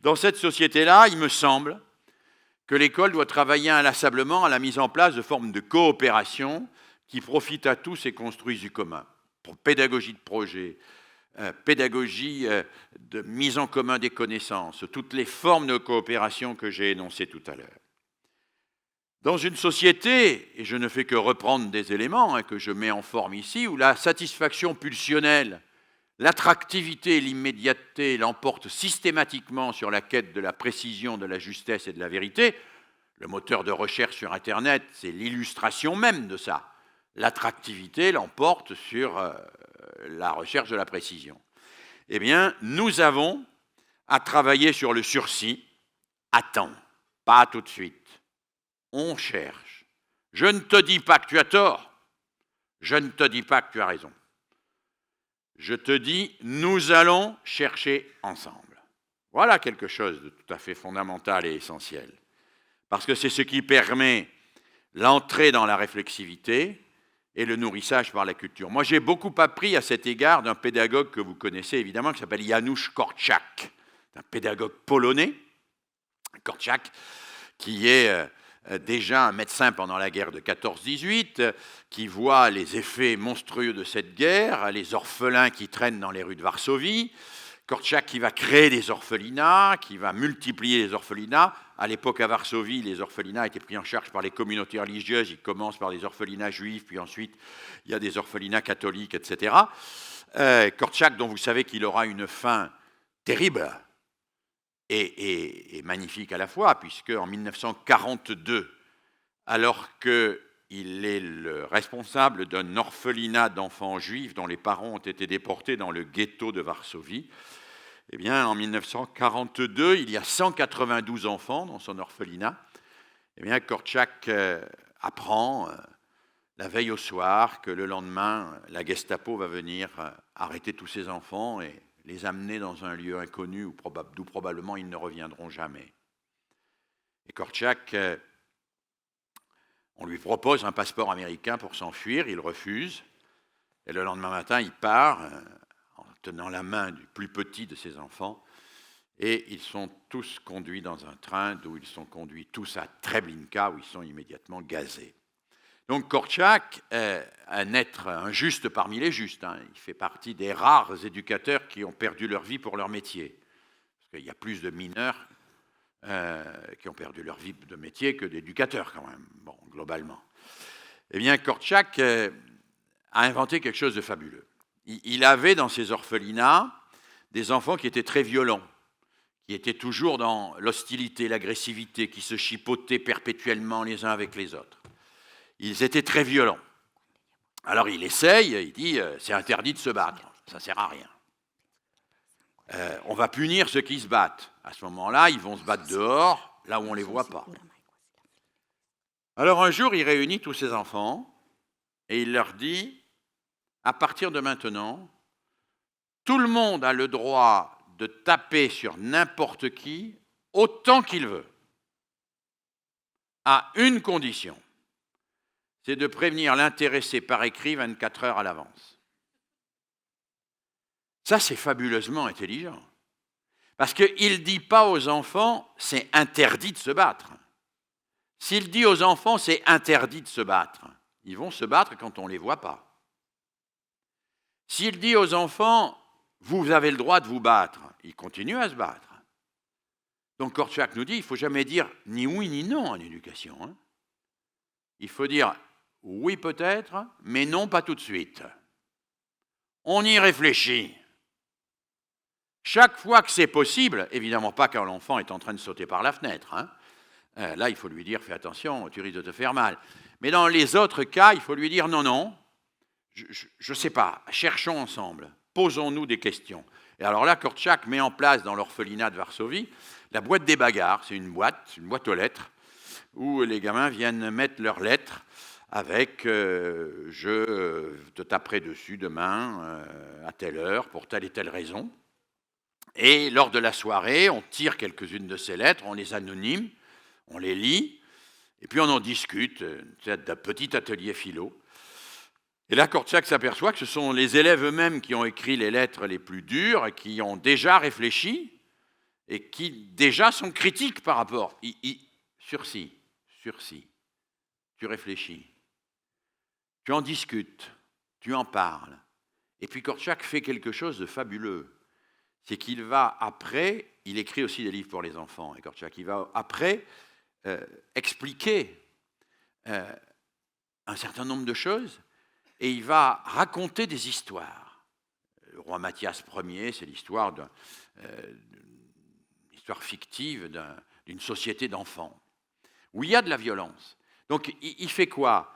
Dans cette société-là, il me semble que l'école doit travailler inlassablement à la mise en place de formes de coopération qui profitent à tous et construisent du commun. Pour pédagogie de projet, pédagogie de mise en commun des connaissances, toutes les formes de coopération que j'ai énoncées tout à l'heure. Dans une société, et je ne fais que reprendre des éléments que je mets en forme ici, où la satisfaction pulsionnelle, l'attractivité et l'immédiateté l'emportent systématiquement sur la quête de la précision, de la justesse et de la vérité, le moteur de recherche sur Internet, c'est l'illustration même de ça. L'attractivité l'emporte sur la recherche de la précision. Eh bien, nous avons à travailler sur le sursis. Attends, pas tout de suite. On cherche. Je ne te dis pas que tu as tort. Je ne te dis pas que tu as raison. Je te dis, nous allons chercher ensemble. Voilà quelque chose de tout à fait fondamental et essentiel. Parce que c'est ce qui permet l'entrée dans la réflexivité et le nourrissage par la culture. Moi, j'ai beaucoup appris à cet égard d'un pédagogue que vous connaissez évidemment, qui s'appelle Janusz Korczak, un pédagogue polonais, Korczak, qui est déjà un médecin pendant la guerre de 14-18, qui voit les effets monstrueux de cette guerre, les orphelins qui traînent dans les rues de Varsovie. Korczak qui va créer des orphelinats, qui va multiplier les orphelinats. À l'époque, à Varsovie, les orphelinats étaient pris en charge par les communautés religieuses. Ils commencent par des orphelinats juifs, puis ensuite, il y a des orphelinats catholiques, etc. Korczak, dont vous savez qu'il aura une fin terrible et magnifique à la fois, puisque en 1942, alors qu'il est le responsable d'un orphelinat d'enfants juifs dont les parents ont été déportés dans le ghetto de Varsovie, eh bien, en 1942, il y a 192 enfants dans son orphelinat. Eh bien, Korczak apprend la veille au soir que le lendemain, la Gestapo va venir arrêter tous ces enfants et les amener dans un lieu inconnu d'où probablement ils ne reviendront jamais. Et Korczak, on lui propose un passeport américain pour s'enfuir, il refuse. Et le lendemain matin, il part en tenant la main du plus petit de ses enfants. Et ils sont tous conduits dans un train d'où ils sont conduits tous à Treblinka, où ils sont immédiatement gazés. Donc Korczak est un être injuste parmi les justes. Il fait partie des rares éducateurs qui ont perdu leur vie pour leur métier. Parce qu'il y a plus de mineurs qui ont perdu leur vie de métier que d'éducateurs quand même, bon, globalement. Eh bien, Korczak a inventé quelque chose de fabuleux. Il avait dans ses orphelinats des enfants qui étaient très violents, qui étaient toujours dans l'hostilité, l'agressivité, qui se chipotaient perpétuellement les uns avec les autres. Ils étaient très violents. Alors il essaye, il dit, c'est interdit de se battre, ça ne sert à rien. On va punir ceux qui se battent. À ce moment-là, ils vont se battre dehors, là où on ne les voit pas. Alors un jour, il réunit tous ses enfants et il leur dit, à partir de maintenant, tout le monde a le droit de taper sur n'importe qui autant qu'il veut, à une condition, c'est de prévenir l'intéressé par écrit 24 heures à l'avance. Ça, c'est fabuleusement intelligent. Parce qu'il ne dit pas aux enfants, c'est interdit de se battre. S'il dit aux enfants, c'est interdit de se battre, ils vont se battre quand on ne les voit pas. S'il dit aux enfants, vous avez le droit de vous battre, ils continuent à se battre. Donc Korczak nous dit, il ne faut jamais dire ni oui ni non en éducation. Il faut dire oui peut-être, mais non pas tout de suite. On y réfléchit. Chaque fois que c'est possible, évidemment pas quand l'enfant est en train de sauter par la fenêtre. Là, il faut lui dire, fais attention, tu risques de te faire mal. Mais dans les autres cas, il faut lui dire, non, non, je ne sais pas, cherchons ensemble, posons-nous des questions. Et alors là, Korczak met en place dans l'orphelinat de Varsovie la boîte des bagarres. C'est une boîte aux lettres, où les gamins viennent mettre leurs lettres avec je te taperai dessus demain à telle heure pour telle et telle raison. Et lors de la soirée, on tire quelques-unes de ces lettres, on les anonyme, on les lit, et puis on en discute, d'un petit atelier philo. Et là, Korczak s'aperçoit que ce sont les élèves eux-mêmes qui ont écrit les lettres les plus dures, qui ont déjà réfléchi, et qui déjà sont critiques par rapport. Sursis, tu réfléchis, tu en discutes, tu en parles. Et puis Korczak fait quelque chose de fabuleux. C'est qu'il va après, il écrit aussi des livres pour les enfants, et Korczak, il va après expliquer un certain nombre de choses, et il va raconter des histoires. Le roi Mathias Ier, c'est l'histoire d'une histoire fictive d'une société d'enfants, où il y a de la violence. Donc il fait quoi?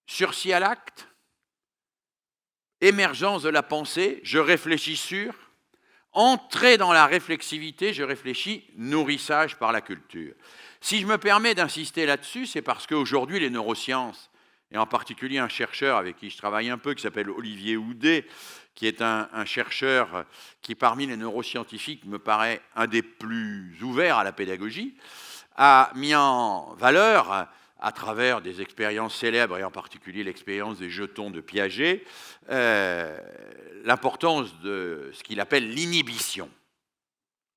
Sursis à l'acte, émergence de la pensée, je réfléchis sur, entrer dans la réflexivité, je réfléchis, nourrissage par la culture. Si je me permets d'insister là-dessus, c'est parce qu'aujourd'hui, les neurosciences, et en particulier un chercheur avec qui je travaille un peu, qui s'appelle Olivier Houdet, qui est un chercheur qui, parmi les neuroscientifiques, me paraît un des plus ouverts à la pédagogie, a mis en valeur, à travers des expériences célèbres, et en particulier l'expérience des jetons de Piaget, l'importance de ce qu'il appelle l'inhibition.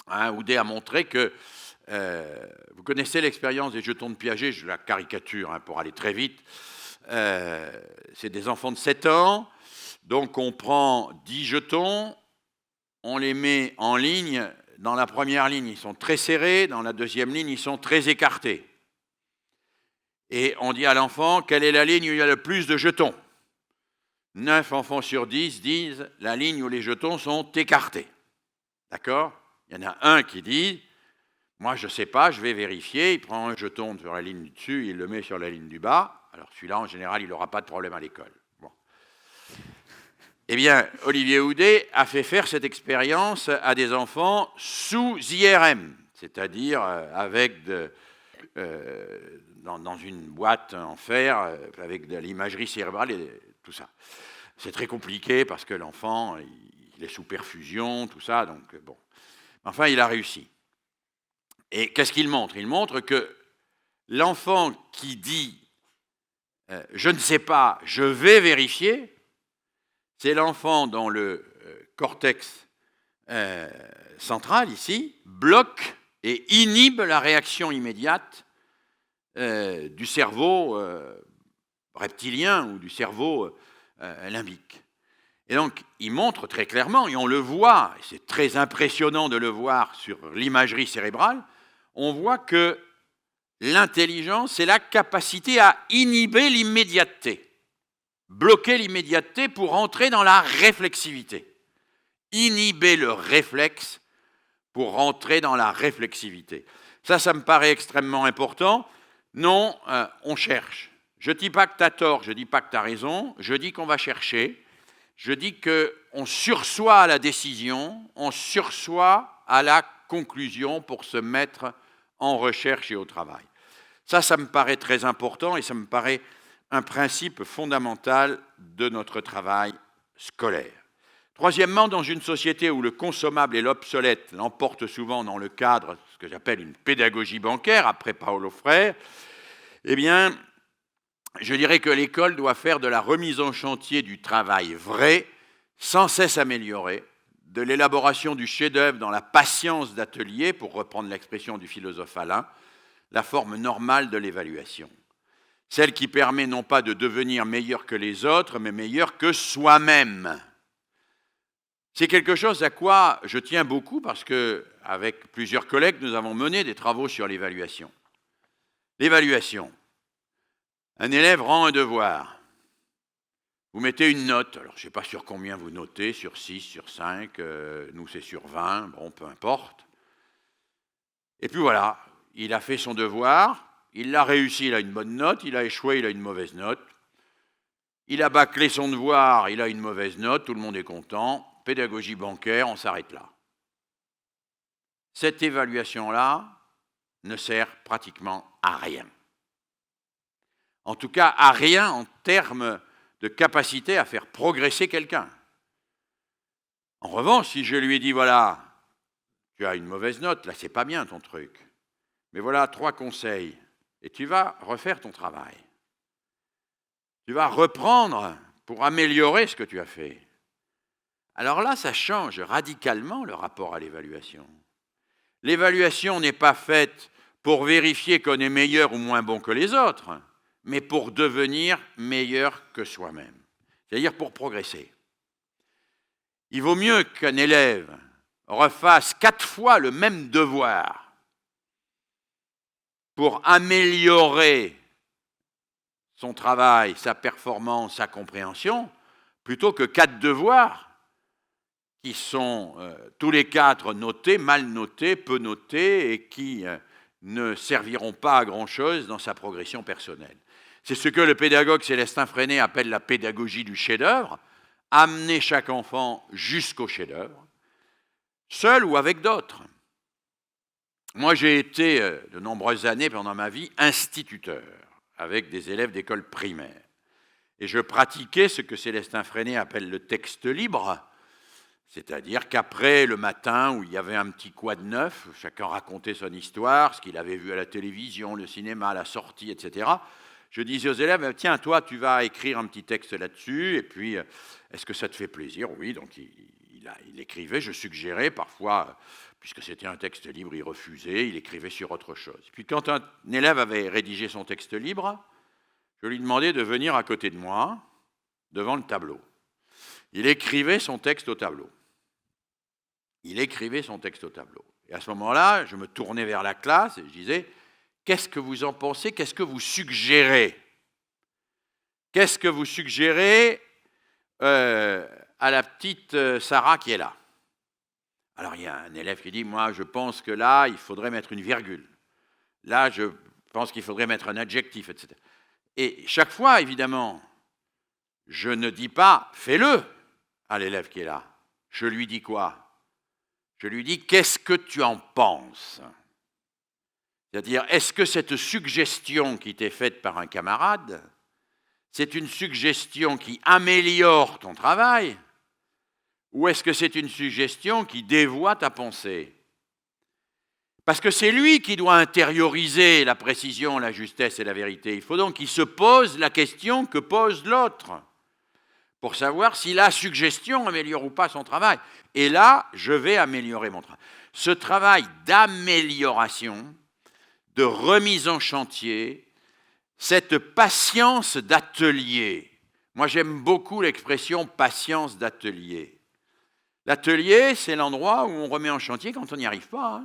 Houdet a montré que, vous connaissez l'expérience des jetons de Piaget, je la caricature pour aller très vite, c'est des enfants de 7 ans, donc on prend 10 jetons, on les met en ligne, dans la première ligne ils sont très serrés, dans la deuxième ligne ils sont très écartés. Et on dit à l'enfant, quelle est la ligne où il y a le plus de jetons? 9 enfants sur 10 disent la ligne où les jetons sont écartés. D'accord? Il y en a un qui dit, moi je ne sais pas, je vais vérifier, il prend un jeton sur la ligne du dessus, il le met sur la ligne du bas. Alors celui-là, en général, il n'aura pas de problème à l'école. Bon. Eh bien, Olivier Houdet a fait faire cette expérience à des enfants sous IRM, c'est-à-dire avec dans une boîte en fer, avec de l'imagerie cérébrale et tout ça. C'est très compliqué parce que l'enfant, il est sous perfusion, tout ça, donc bon. Enfin, il a réussi. Et qu'est-ce qu'il montre? Il montre que l'enfant qui dit je ne sais pas, je vais vérifier, c'est l'enfant dont le cortex central, ici, bloque et inhibe la réaction immédiate du cerveau reptilien ou du cerveau limbique. Et donc, il montre très clairement, et on le voit, et c'est très impressionnant de le voir sur l'imagerie cérébrale, on voit que l'intelligence, c'est la capacité à inhiber l'immédiateté, bloquer l'immédiateté pour entrer dans la réflexivité. Inhiber le réflexe pour rentrer dans la réflexivité. Ça me paraît extrêmement important. Non, on cherche. Je ne dis pas que tu as tort, je ne dis pas que tu as raison, je dis qu'on va chercher, je dis qu'on sursoit à la décision, on sursoit à la conclusion pour se mettre en recherche et au travail. Ça me paraît très important et ça me paraît un principe fondamental de notre travail scolaire. Troisièmement, dans une société où le consommable et l'obsolète l'emportent souvent dans le cadre de ce que j'appelle une pédagogie bancaire, après Paulo Freire, eh bien, je dirais que l'école doit faire de la remise en chantier du travail vrai, sans cesse amélioré, de l'élaboration du chef-d'œuvre dans la patience d'atelier, pour reprendre l'expression du philosophe Alain, la forme normale de l'évaluation. Celle qui permet non pas de devenir meilleur que les autres, mais meilleur que soi-même. C'est quelque chose à quoi je tiens beaucoup parce que, avec plusieurs collègues, nous avons mené des travaux sur l'évaluation. L'évaluation. Un élève rend un devoir. Vous mettez une note, alors je ne sais pas sur combien vous notez, sur 6, sur 5, nous c'est sur 20, bon, peu importe. Et puis voilà, il a fait son devoir, il l'a réussi, il a une bonne note, il a échoué, il a une mauvaise note. Il a bâclé son devoir, il a une mauvaise note, tout le monde est content. Pédagogie bancaire, on s'arrête là. Cette évaluation-là ne sert pratiquement à rien. En tout cas, à rien en termes de capacité à faire progresser quelqu'un. En revanche, si je lui dis, voilà, tu as une mauvaise note, là, c'est pas bien ton truc. Mais voilà 3 conseils, et tu vas refaire ton travail. Tu vas reprendre pour améliorer ce que tu as fait. Alors là, ça change radicalement le rapport à l'évaluation. L'évaluation n'est pas faite pour vérifier qu'on est meilleur ou moins bon que les autres, mais pour devenir meilleur que soi-même, c'est-à-dire pour progresser. Il vaut mieux qu'un élève refasse 4 fois le même devoir pour améliorer son travail, sa performance, sa compréhension, plutôt que 4 devoirs qui sont tous les 4 notés, mal notés, peu notés, et qui ne serviront pas à grand-chose dans sa progression personnelle. C'est ce que le pédagogue Célestin Freinet appelle la pédagogie du chef-d'œuvre, amener chaque enfant jusqu'au chef-d'œuvre, seul ou avec d'autres. Moi, j'ai été de nombreuses années pendant ma vie instituteur, avec des élèves d'école primaire. Et je pratiquais ce que Célestin Freinet appelle le texte libre, c'est-à-dire qu'après le matin où il y avait un petit quoi de neuf, chacun racontait son histoire, ce qu'il avait vu à la télévision, le cinéma, la sortie, etc., je disais aux élèves, tiens, toi, tu vas écrire un petit texte là-dessus, et puis, est-ce que ça te fait plaisir? Oui, donc il écrivait, je suggérais, parfois, puisque c'était un texte libre, il refusait, il écrivait sur autre chose. Puis quand un élève avait rédigé son texte libre, je lui demandais de venir à côté de moi, devant le tableau. Il écrivait son texte au tableau. Il écrivait son texte au tableau. Et à ce moment-là, je me tournais vers la classe et je disais, qu'est-ce que vous en pensez? Qu'est-ce que vous suggérez? Qu'est-ce que vous suggérez à la petite Sarah qui est là? Alors, il y a un élève qui dit, moi, je pense que là, il faudrait mettre une virgule. Là, je pense qu'il faudrait mettre un adjectif, etc. Et chaque fois, évidemment, je ne dis pas, fais-le à l'élève qui est là. Je lui dis quoi? Je lui dis, qu'est-ce que tu en penses? C'est-à-dire, est-ce que cette suggestion qui t'est faite par un camarade, c'est une suggestion qui améliore ton travail, ou est-ce que c'est une suggestion qui dévoie ta pensée? Parce que c'est lui qui doit intérioriser la précision, la justesse et la vérité. Il faut donc qu'il se pose la question que pose l'autre, pour savoir si la suggestion améliore ou pas son travail. Et là, je vais améliorer mon travail. Ce travail d'amélioration, de remise en chantier, cette patience d'atelier. Moi, j'aime beaucoup l'expression patience d'atelier. L'atelier, c'est l'endroit où on remet en chantier quand on n'y arrive pas.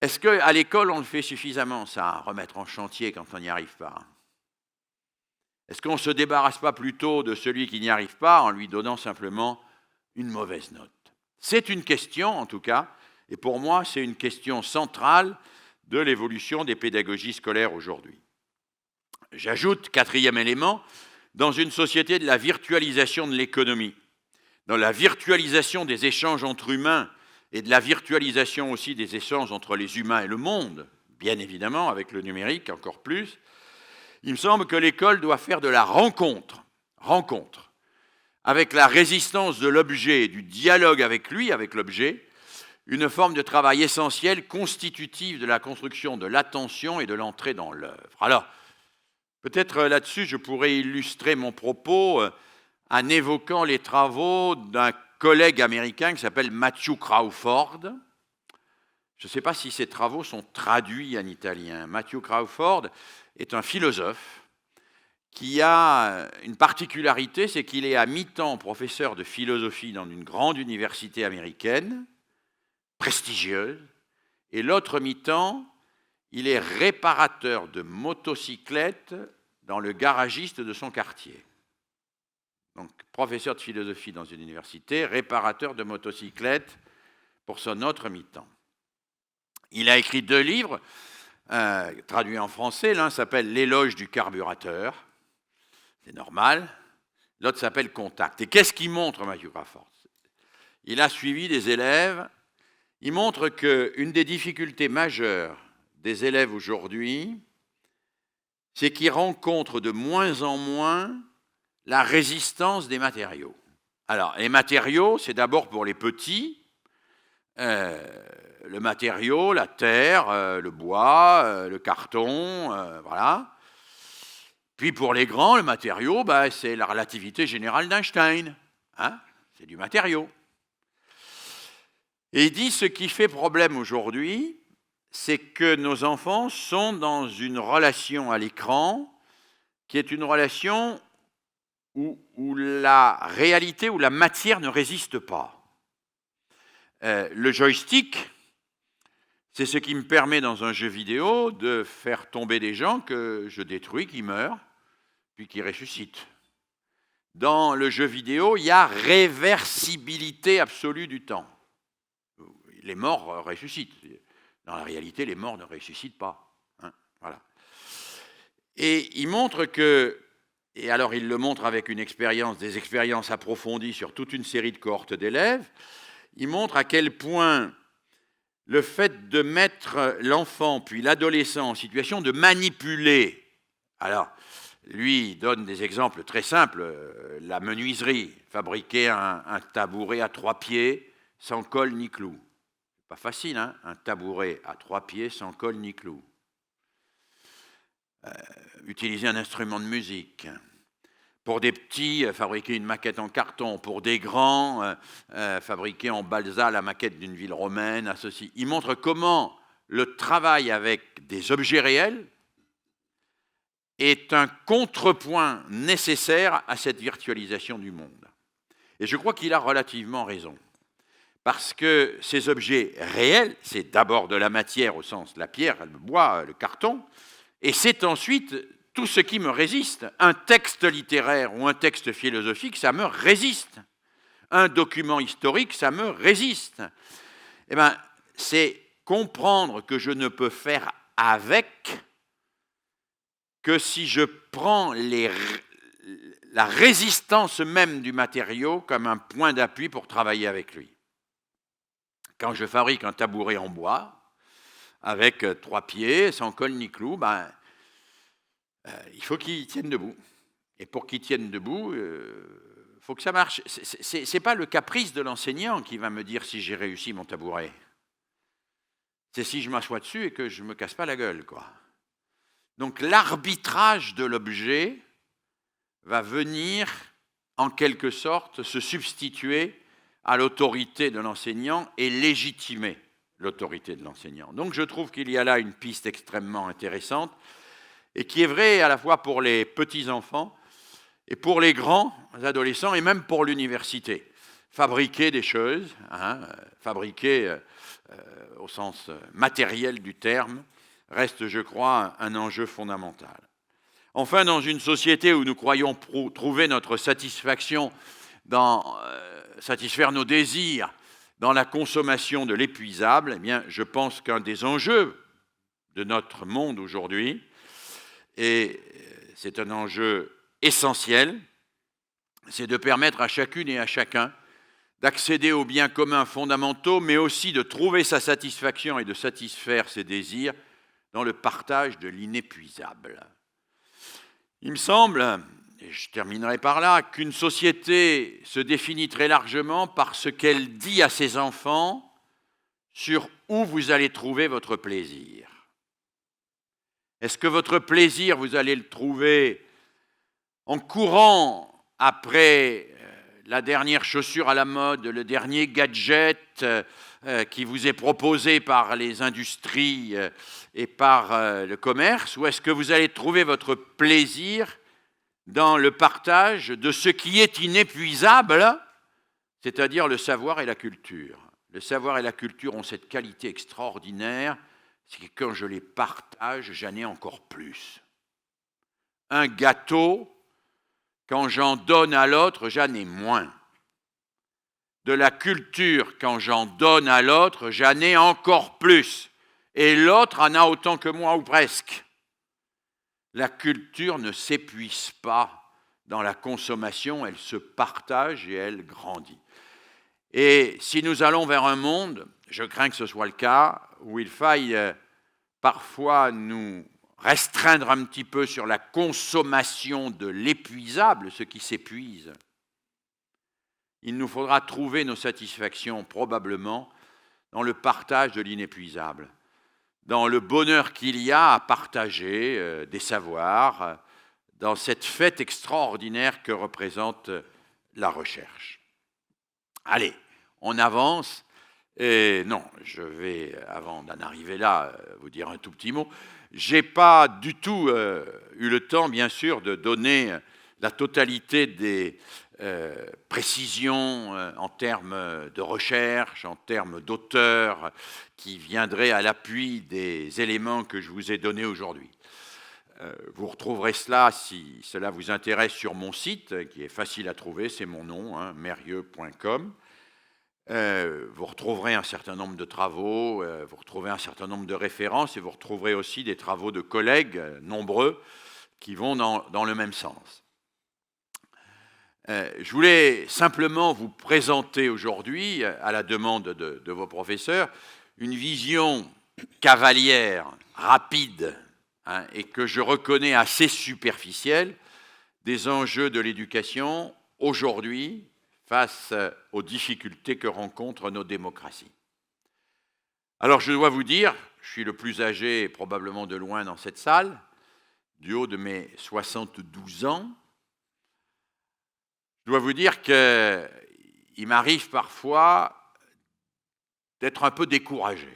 Est-ce qu'à l'école, on le fait suffisamment, ça, remettre en chantier quand on n'y arrive pas? Est-ce qu'on ne se débarrasse pas plutôt de celui qui n'y arrive pas en lui donnant simplement une mauvaise note? C'est une question, en tout cas, et pour moi, c'est une question centrale de l'évolution des pédagogies scolaires aujourd'hui. J'ajoute, 4e élément, dans une société de la virtualisation de l'économie, dans la virtualisation des échanges entre humains et de la virtualisation aussi des échanges entre les humains et le monde, bien évidemment, avec le numérique encore plus, il me semble que l'école doit faire de la rencontre, avec la résistance de l'objet et du dialogue avec lui, avec l'objet, une forme de travail essentiel constitutive de la construction de l'attention et de l'entrée dans l'œuvre. Alors, peut-être là-dessus, je pourrais illustrer mon propos en évoquant les travaux d'un collègue américain qui s'appelle Matthew Crawford. Je ne sais pas si ces travaux sont traduits en italien. Matthew Crawford est un philosophe qui a une particularité, c'est qu'il est à mi-temps professeur de philosophie dans une grande université américaine, prestigieuse, et l'autre mi-temps, il est réparateur de motocyclettes dans le garagiste de son quartier. Donc, professeur de philosophie dans une université, réparateur de motocyclettes pour son autre mi-temps. Il a écrit 2 livres, traduits en français. L'un s'appelle « L'éloge du carburateur », c'est normal. L'autre s'appelle « Contact ». Et qu'est-ce qu'il montre, Matthew Crawford? Il a suivi des élèves. Il montre qu'une des difficultés majeures des élèves aujourd'hui, c'est qu'ils rencontrent de moins en moins la résistance des matériaux. Alors, les matériaux, c'est d'abord pour les petits. Le matériau, la terre, le bois, le carton, voilà. Puis pour les grands, le matériau, c'est la relativité générale d'Einstein. Hein, c'est du matériau. Et il dit, ce qui fait problème aujourd'hui, c'est que nos enfants sont dans une relation à l'écran qui est une relation où la réalité, où la matière ne résiste pas. Le joystick, c'est ce qui me permet dans un jeu vidéo de faire tomber des gens que je détruis, qui meurent, puis qui ressuscitent. Dans le jeu vidéo, il y a réversibilité absolue du temps. Les morts ressuscitent. Dans la réalité, les morts ne ressuscitent pas. Hein, voilà. Et il montre que, et alors il le montre avec une expérience, des expériences approfondies sur toute une série de cohortes d'élèves, il montre à quel point le fait de mettre l'enfant puis l'adolescent en situation de manipuler, alors lui donne des exemples très simples, la menuiserie, fabriquer un tabouret à 3 pieds sans colle ni clou. Pas facile, hein, un tabouret à 3 pieds sans colle ni clou. Utiliser un instrument de musique. Pour des petits, fabriquer une maquette en carton. Pour des grands, fabriquer en balsa la maquette d'une ville romaine. Ceci. Il montre comment le travail avec des objets réels est un contrepoint nécessaire à cette virtualisation du monde. Et je crois qu'il a relativement raison. Parce que ces objets réels, c'est d'abord de la matière au sens de la pierre, le bois, le carton, et c'est ensuite tout ce qui me résiste. Un texte littéraire ou un texte philosophique, ça me résiste. Un document historique, ça me résiste. Eh bien, c'est comprendre que je ne peux faire avec que si je prends la résistance même du matériau comme un point d'appui pour travailler avec lui. Quand je fabrique un tabouret en bois, avec 3 pieds, sans colle ni clou, il faut qu'il tienne debout. Et pour qu'il tienne debout, il faut que ça marche. Ce n'est pas le caprice de l'enseignant qui va me dire si j'ai réussi mon tabouret. C'est si je m'assois dessus et que je ne me casse pas la gueule, quoi. Donc l'arbitrage de l'objet va venir, en quelque sorte, se substituer à l'autorité de l'enseignant et légitimer l'autorité de l'enseignant. Donc je trouve qu'il y a là une piste extrêmement intéressante et qui est vraie à la fois pour les petits-enfants et pour les grands adolescents et même pour l'université. Fabriquer des choses, fabriquer au sens matériel du terme, reste, je crois, un enjeu fondamental. Enfin, dans une société où nous croyons trouver notre satisfaction dans satisfaire nos désirs dans la consommation de l'épuisable, eh bien, je pense qu'un des enjeux de notre monde aujourd'hui, et c'est un enjeu essentiel, c'est de permettre à chacune et à chacun d'accéder aux biens communs fondamentaux, mais aussi de trouver sa satisfaction et de satisfaire ses désirs dans le partage de l'inépuisable. Il me semble, et je terminerai par là, qu'une société se définit très largement par ce qu'elle dit à ses enfants sur où vous allez trouver votre plaisir. Est-ce que votre plaisir, vous allez le trouver en courant après la dernière chaussure à la mode, le dernier gadget qui vous est proposé par les industries et par le commerce, ou est-ce que vous allez trouver votre plaisir dans le partage de ce qui est inépuisable, c'est-à-dire le savoir et la culture. Le savoir et la culture ont cette qualité extraordinaire, c'est que quand je les partage, j'en ai encore plus. Un gâteau, quand j'en donne à l'autre, j'en ai moins. De la culture, quand j'en donne à l'autre, j'en ai encore plus. Et l'autre en a autant que moi ou presque. La culture ne s'épuise pas dans la consommation, elle se partage et elle grandit. Et si nous allons vers un monde, je crains que ce soit le cas, où il faille parfois nous restreindre un petit peu sur la consommation de l'épuisable, ce qui s'épuise, il nous faudra trouver nos satisfactions probablement dans le partage de l'inépuisable, dans le bonheur qu'il y a à partager des savoirs, dans cette fête extraordinaire que représente la recherche. Allez, on avance. Et non, je vais, avant d'en arriver là, vous dire un tout petit mot. Je n'ai pas du tout eu le temps, bien sûr, de donner la totalité des précisions en termes de recherche, en termes d'auteurs, qui viendraient à l'appui des éléments que je vous ai donnés aujourd'hui. Vous retrouverez cela, si cela vous intéresse, sur mon site, qui est facile à trouver, c'est mon nom, hein, merieux.com. Vous retrouverez un certain nombre de travaux, vous retrouverez un certain nombre de références et vous retrouverez aussi des travaux de collègues nombreux qui vont dans le même sens. Je voulais simplement vous présenter aujourd'hui, à la demande de vos professeurs, une vision cavalière, rapide, hein, et que je reconnais assez superficielle des enjeux de l'éducation aujourd'hui, face aux difficultés que rencontrent nos démocraties. Alors je dois vous dire, je suis le plus âgé probablement de loin dans cette salle, du haut de mes 72 ans, je dois vous dire qu'il m'arrive parfois d'être un peu découragé.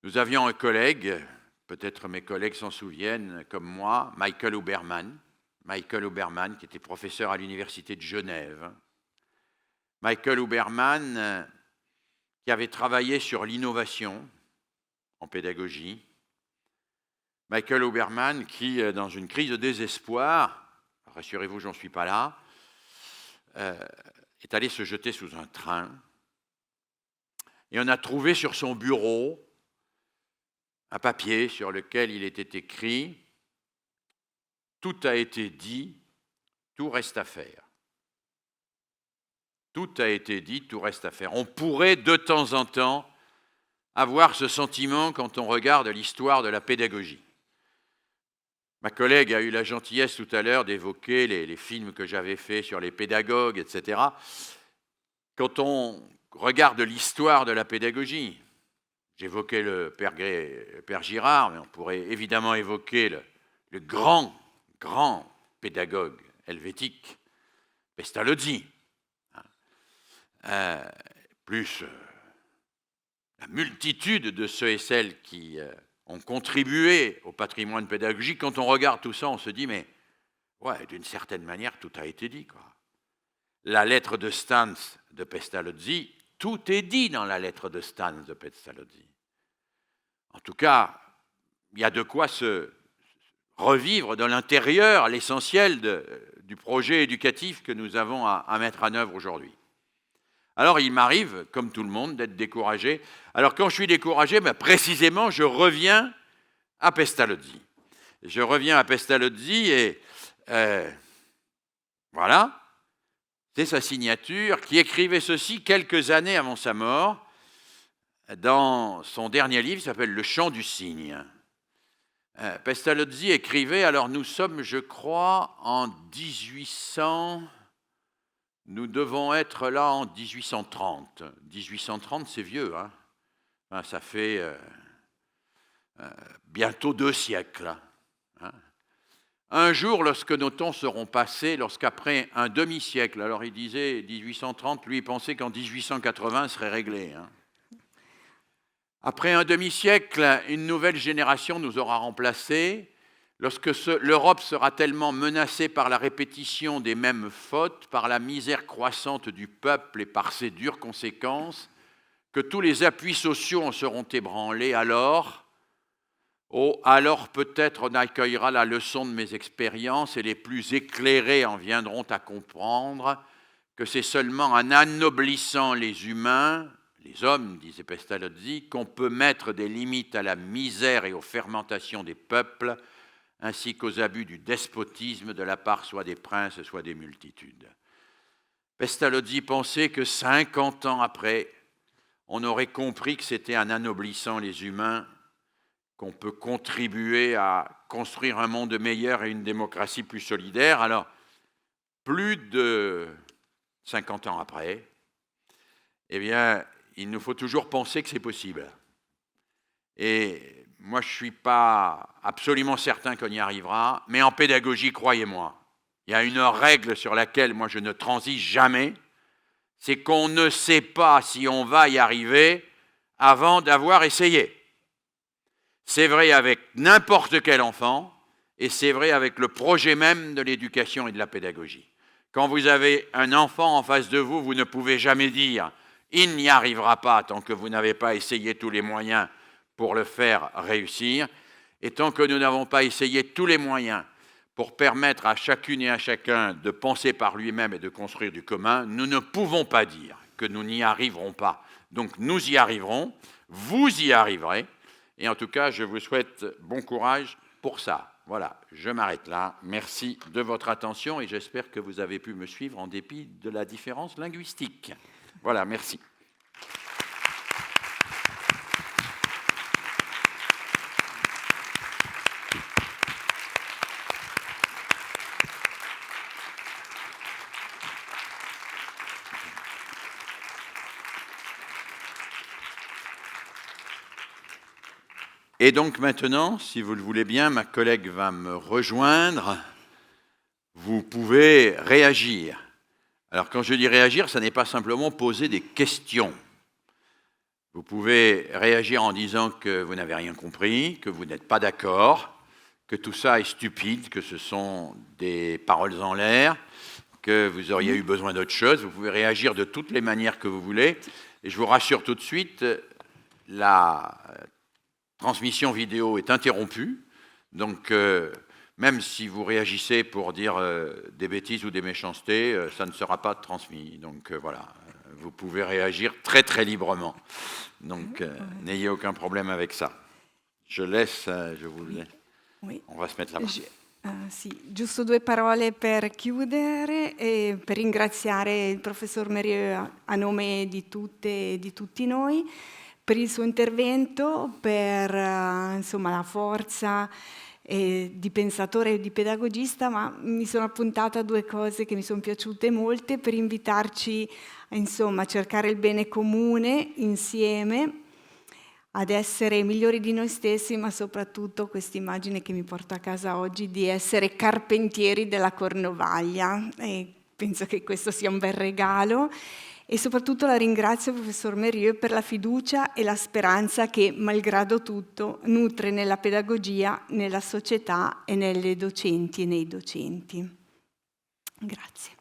Nous avions un collègue, peut-être mes collègues s'en souviennent comme moi, Michael Huberman, qui était professeur à l'Université de Genève. Michael Huberman, qui avait travaillé sur l'innovation en pédagogie. Michael Huberman, qui, dans une crise de désespoir, rassurez-vous, j'en suis pas là, est allé se jeter sous un train. Et on a trouvé sur son bureau un papier sur lequel il était écrit « Tout a été dit, tout reste à faire ». Tout a été dit, tout reste à faire. On pourrait de temps en temps avoir ce sentiment quand on regarde l'histoire de la pédagogie. Ma collègue a eu la gentillesse tout à l'heure d'évoquer les films que j'avais faits sur les pédagogues, etc. Quand on regarde l'histoire de la pédagogie, j'évoquais le père Girard, mais on pourrait évidemment évoquer le grand pédagogue helvétique, Pestalozzi, plus la multitude de ceux et celles qui ont contribué au patrimoine pédagogique. Quand on regarde tout ça, on se dit, mais ouais, d'une certaine manière, tout a été dit, quoi. La lettre de Stanz de Pestalozzi, tout est dit dans la lettre de Stanz de Pestalozzi. En tout cas, il y a de quoi se revivre dans l'intérieur l'essentiel du projet éducatif que nous avons à mettre en œuvre aujourd'hui. Alors, il m'arrive, comme tout le monde, d'être découragé. Alors, quand je suis découragé, précisément, je reviens à Pestalozzi. Je reviens à Pestalozzi et voilà, c'est sa signature, qui écrivait ceci quelques années avant sa mort, dans son dernier livre, qui s'appelle « Le chant du cygne ». Pestalozzi écrivait, alors nous sommes, je crois, en 1800... Nous devons être là en 1830. 1830, c'est vieux, hein, enfin, ça fait bientôt 2 siècles. Hein. Un jour, lorsque nos temps seront passés, lorsqu'après un demi-siècle, alors il disait 1830, lui il pensait qu'en 1880 serait réglé. Hein. Après un demi-siècle, une nouvelle génération nous aura remplacés. Lorsque l'Europe sera tellement menacée par la répétition des mêmes fautes, par la misère croissante du peuple et par ses dures conséquences, que tous les appuis sociaux en seront ébranlés, alors peut-être on accueillera la leçon de mes expériences et les plus éclairés en viendront à comprendre que c'est seulement en anoblissant les humains, les hommes, disait Pestalozzi, qu'on peut mettre des limites à la misère et aux fermentations des peuples, ainsi qu'aux abus du despotisme de la part soit des princes, soit des multitudes. Pestalozzi pensait que 50 ans après, on aurait compris que c'était en anoblissant les humains qu'on peut contribuer à construire un monde meilleur et une démocratie plus solidaire. Alors, plus de 50 ans après, eh bien, il nous faut toujours penser que c'est possible. Et moi, je ne suis pas absolument certain qu'on y arrivera, mais en pédagogie, croyez-moi, il y a une règle sur laquelle moi je ne transige jamais, c'est qu'on ne sait pas si on va y arriver avant d'avoir essayé. C'est vrai avec n'importe quel enfant, et c'est vrai avec le projet même de l'éducation et de la pédagogie. Quand vous avez un enfant en face de vous, vous ne pouvez jamais dire « il n'y arrivera pas tant que vous n'avez pas essayé tous les moyens pour le faire réussir ». Et tant que nous n'avons pas essayé tous les moyens pour permettre à chacune et à chacun de penser par lui-même et de construire du commun, nous ne pouvons pas dire que nous n'y arriverons pas. Donc nous y arriverons, vous y arriverez, et en tout cas, je vous souhaite bon courage pour ça. Voilà, je m'arrête là. Merci de votre attention et j'espère que vous avez pu me suivre en dépit de la différence linguistique. Voilà, merci. Et donc maintenant, si vous le voulez bien, ma collègue va me rejoindre. Vous pouvez réagir. Alors quand je dis réagir, ça n'est pas simplement poser des questions. Vous pouvez réagir en disant que vous n'avez rien compris, que vous n'êtes pas d'accord, que tout ça est stupide, que ce sont des paroles en l'air, que vous auriez eu besoin d'autre chose. Vous pouvez réagir de toutes les manières que vous voulez. Et je vous rassure tout de suite, la transmission vidéo est interrompue, donc même si vous réagissez pour dire des bêtises ou des méchancetés, ça ne sera pas transmis. Donc voilà, vous pouvez réagir très très librement. Donc n'ayez aucun problème avec ça. Je laisse, je vous laisse. Oui. On va se mettre là-bas. Sì, giusto 2 parole per chiudere e per ringraziare il professor Mérieux a nome di tutte e di tutti noi per il suo intervento, per insomma, la forza di pensatore e di pedagogista, ma mi sono appuntata 2 cose che mi sono piaciute molte per invitarci insomma, a cercare il bene comune insieme, ad essere migliori di noi stessi, ma soprattutto questa immagine che mi porto a casa oggi di essere carpentieri della Cornovaglia, e penso che questo sia un bel regalo. E soprattutto la ringrazio, professor Mérieux, per la fiducia e la speranza che, malgrado tutto, nutre nella pedagogia, nella società e nelle docenti e nei docenti. Grazie.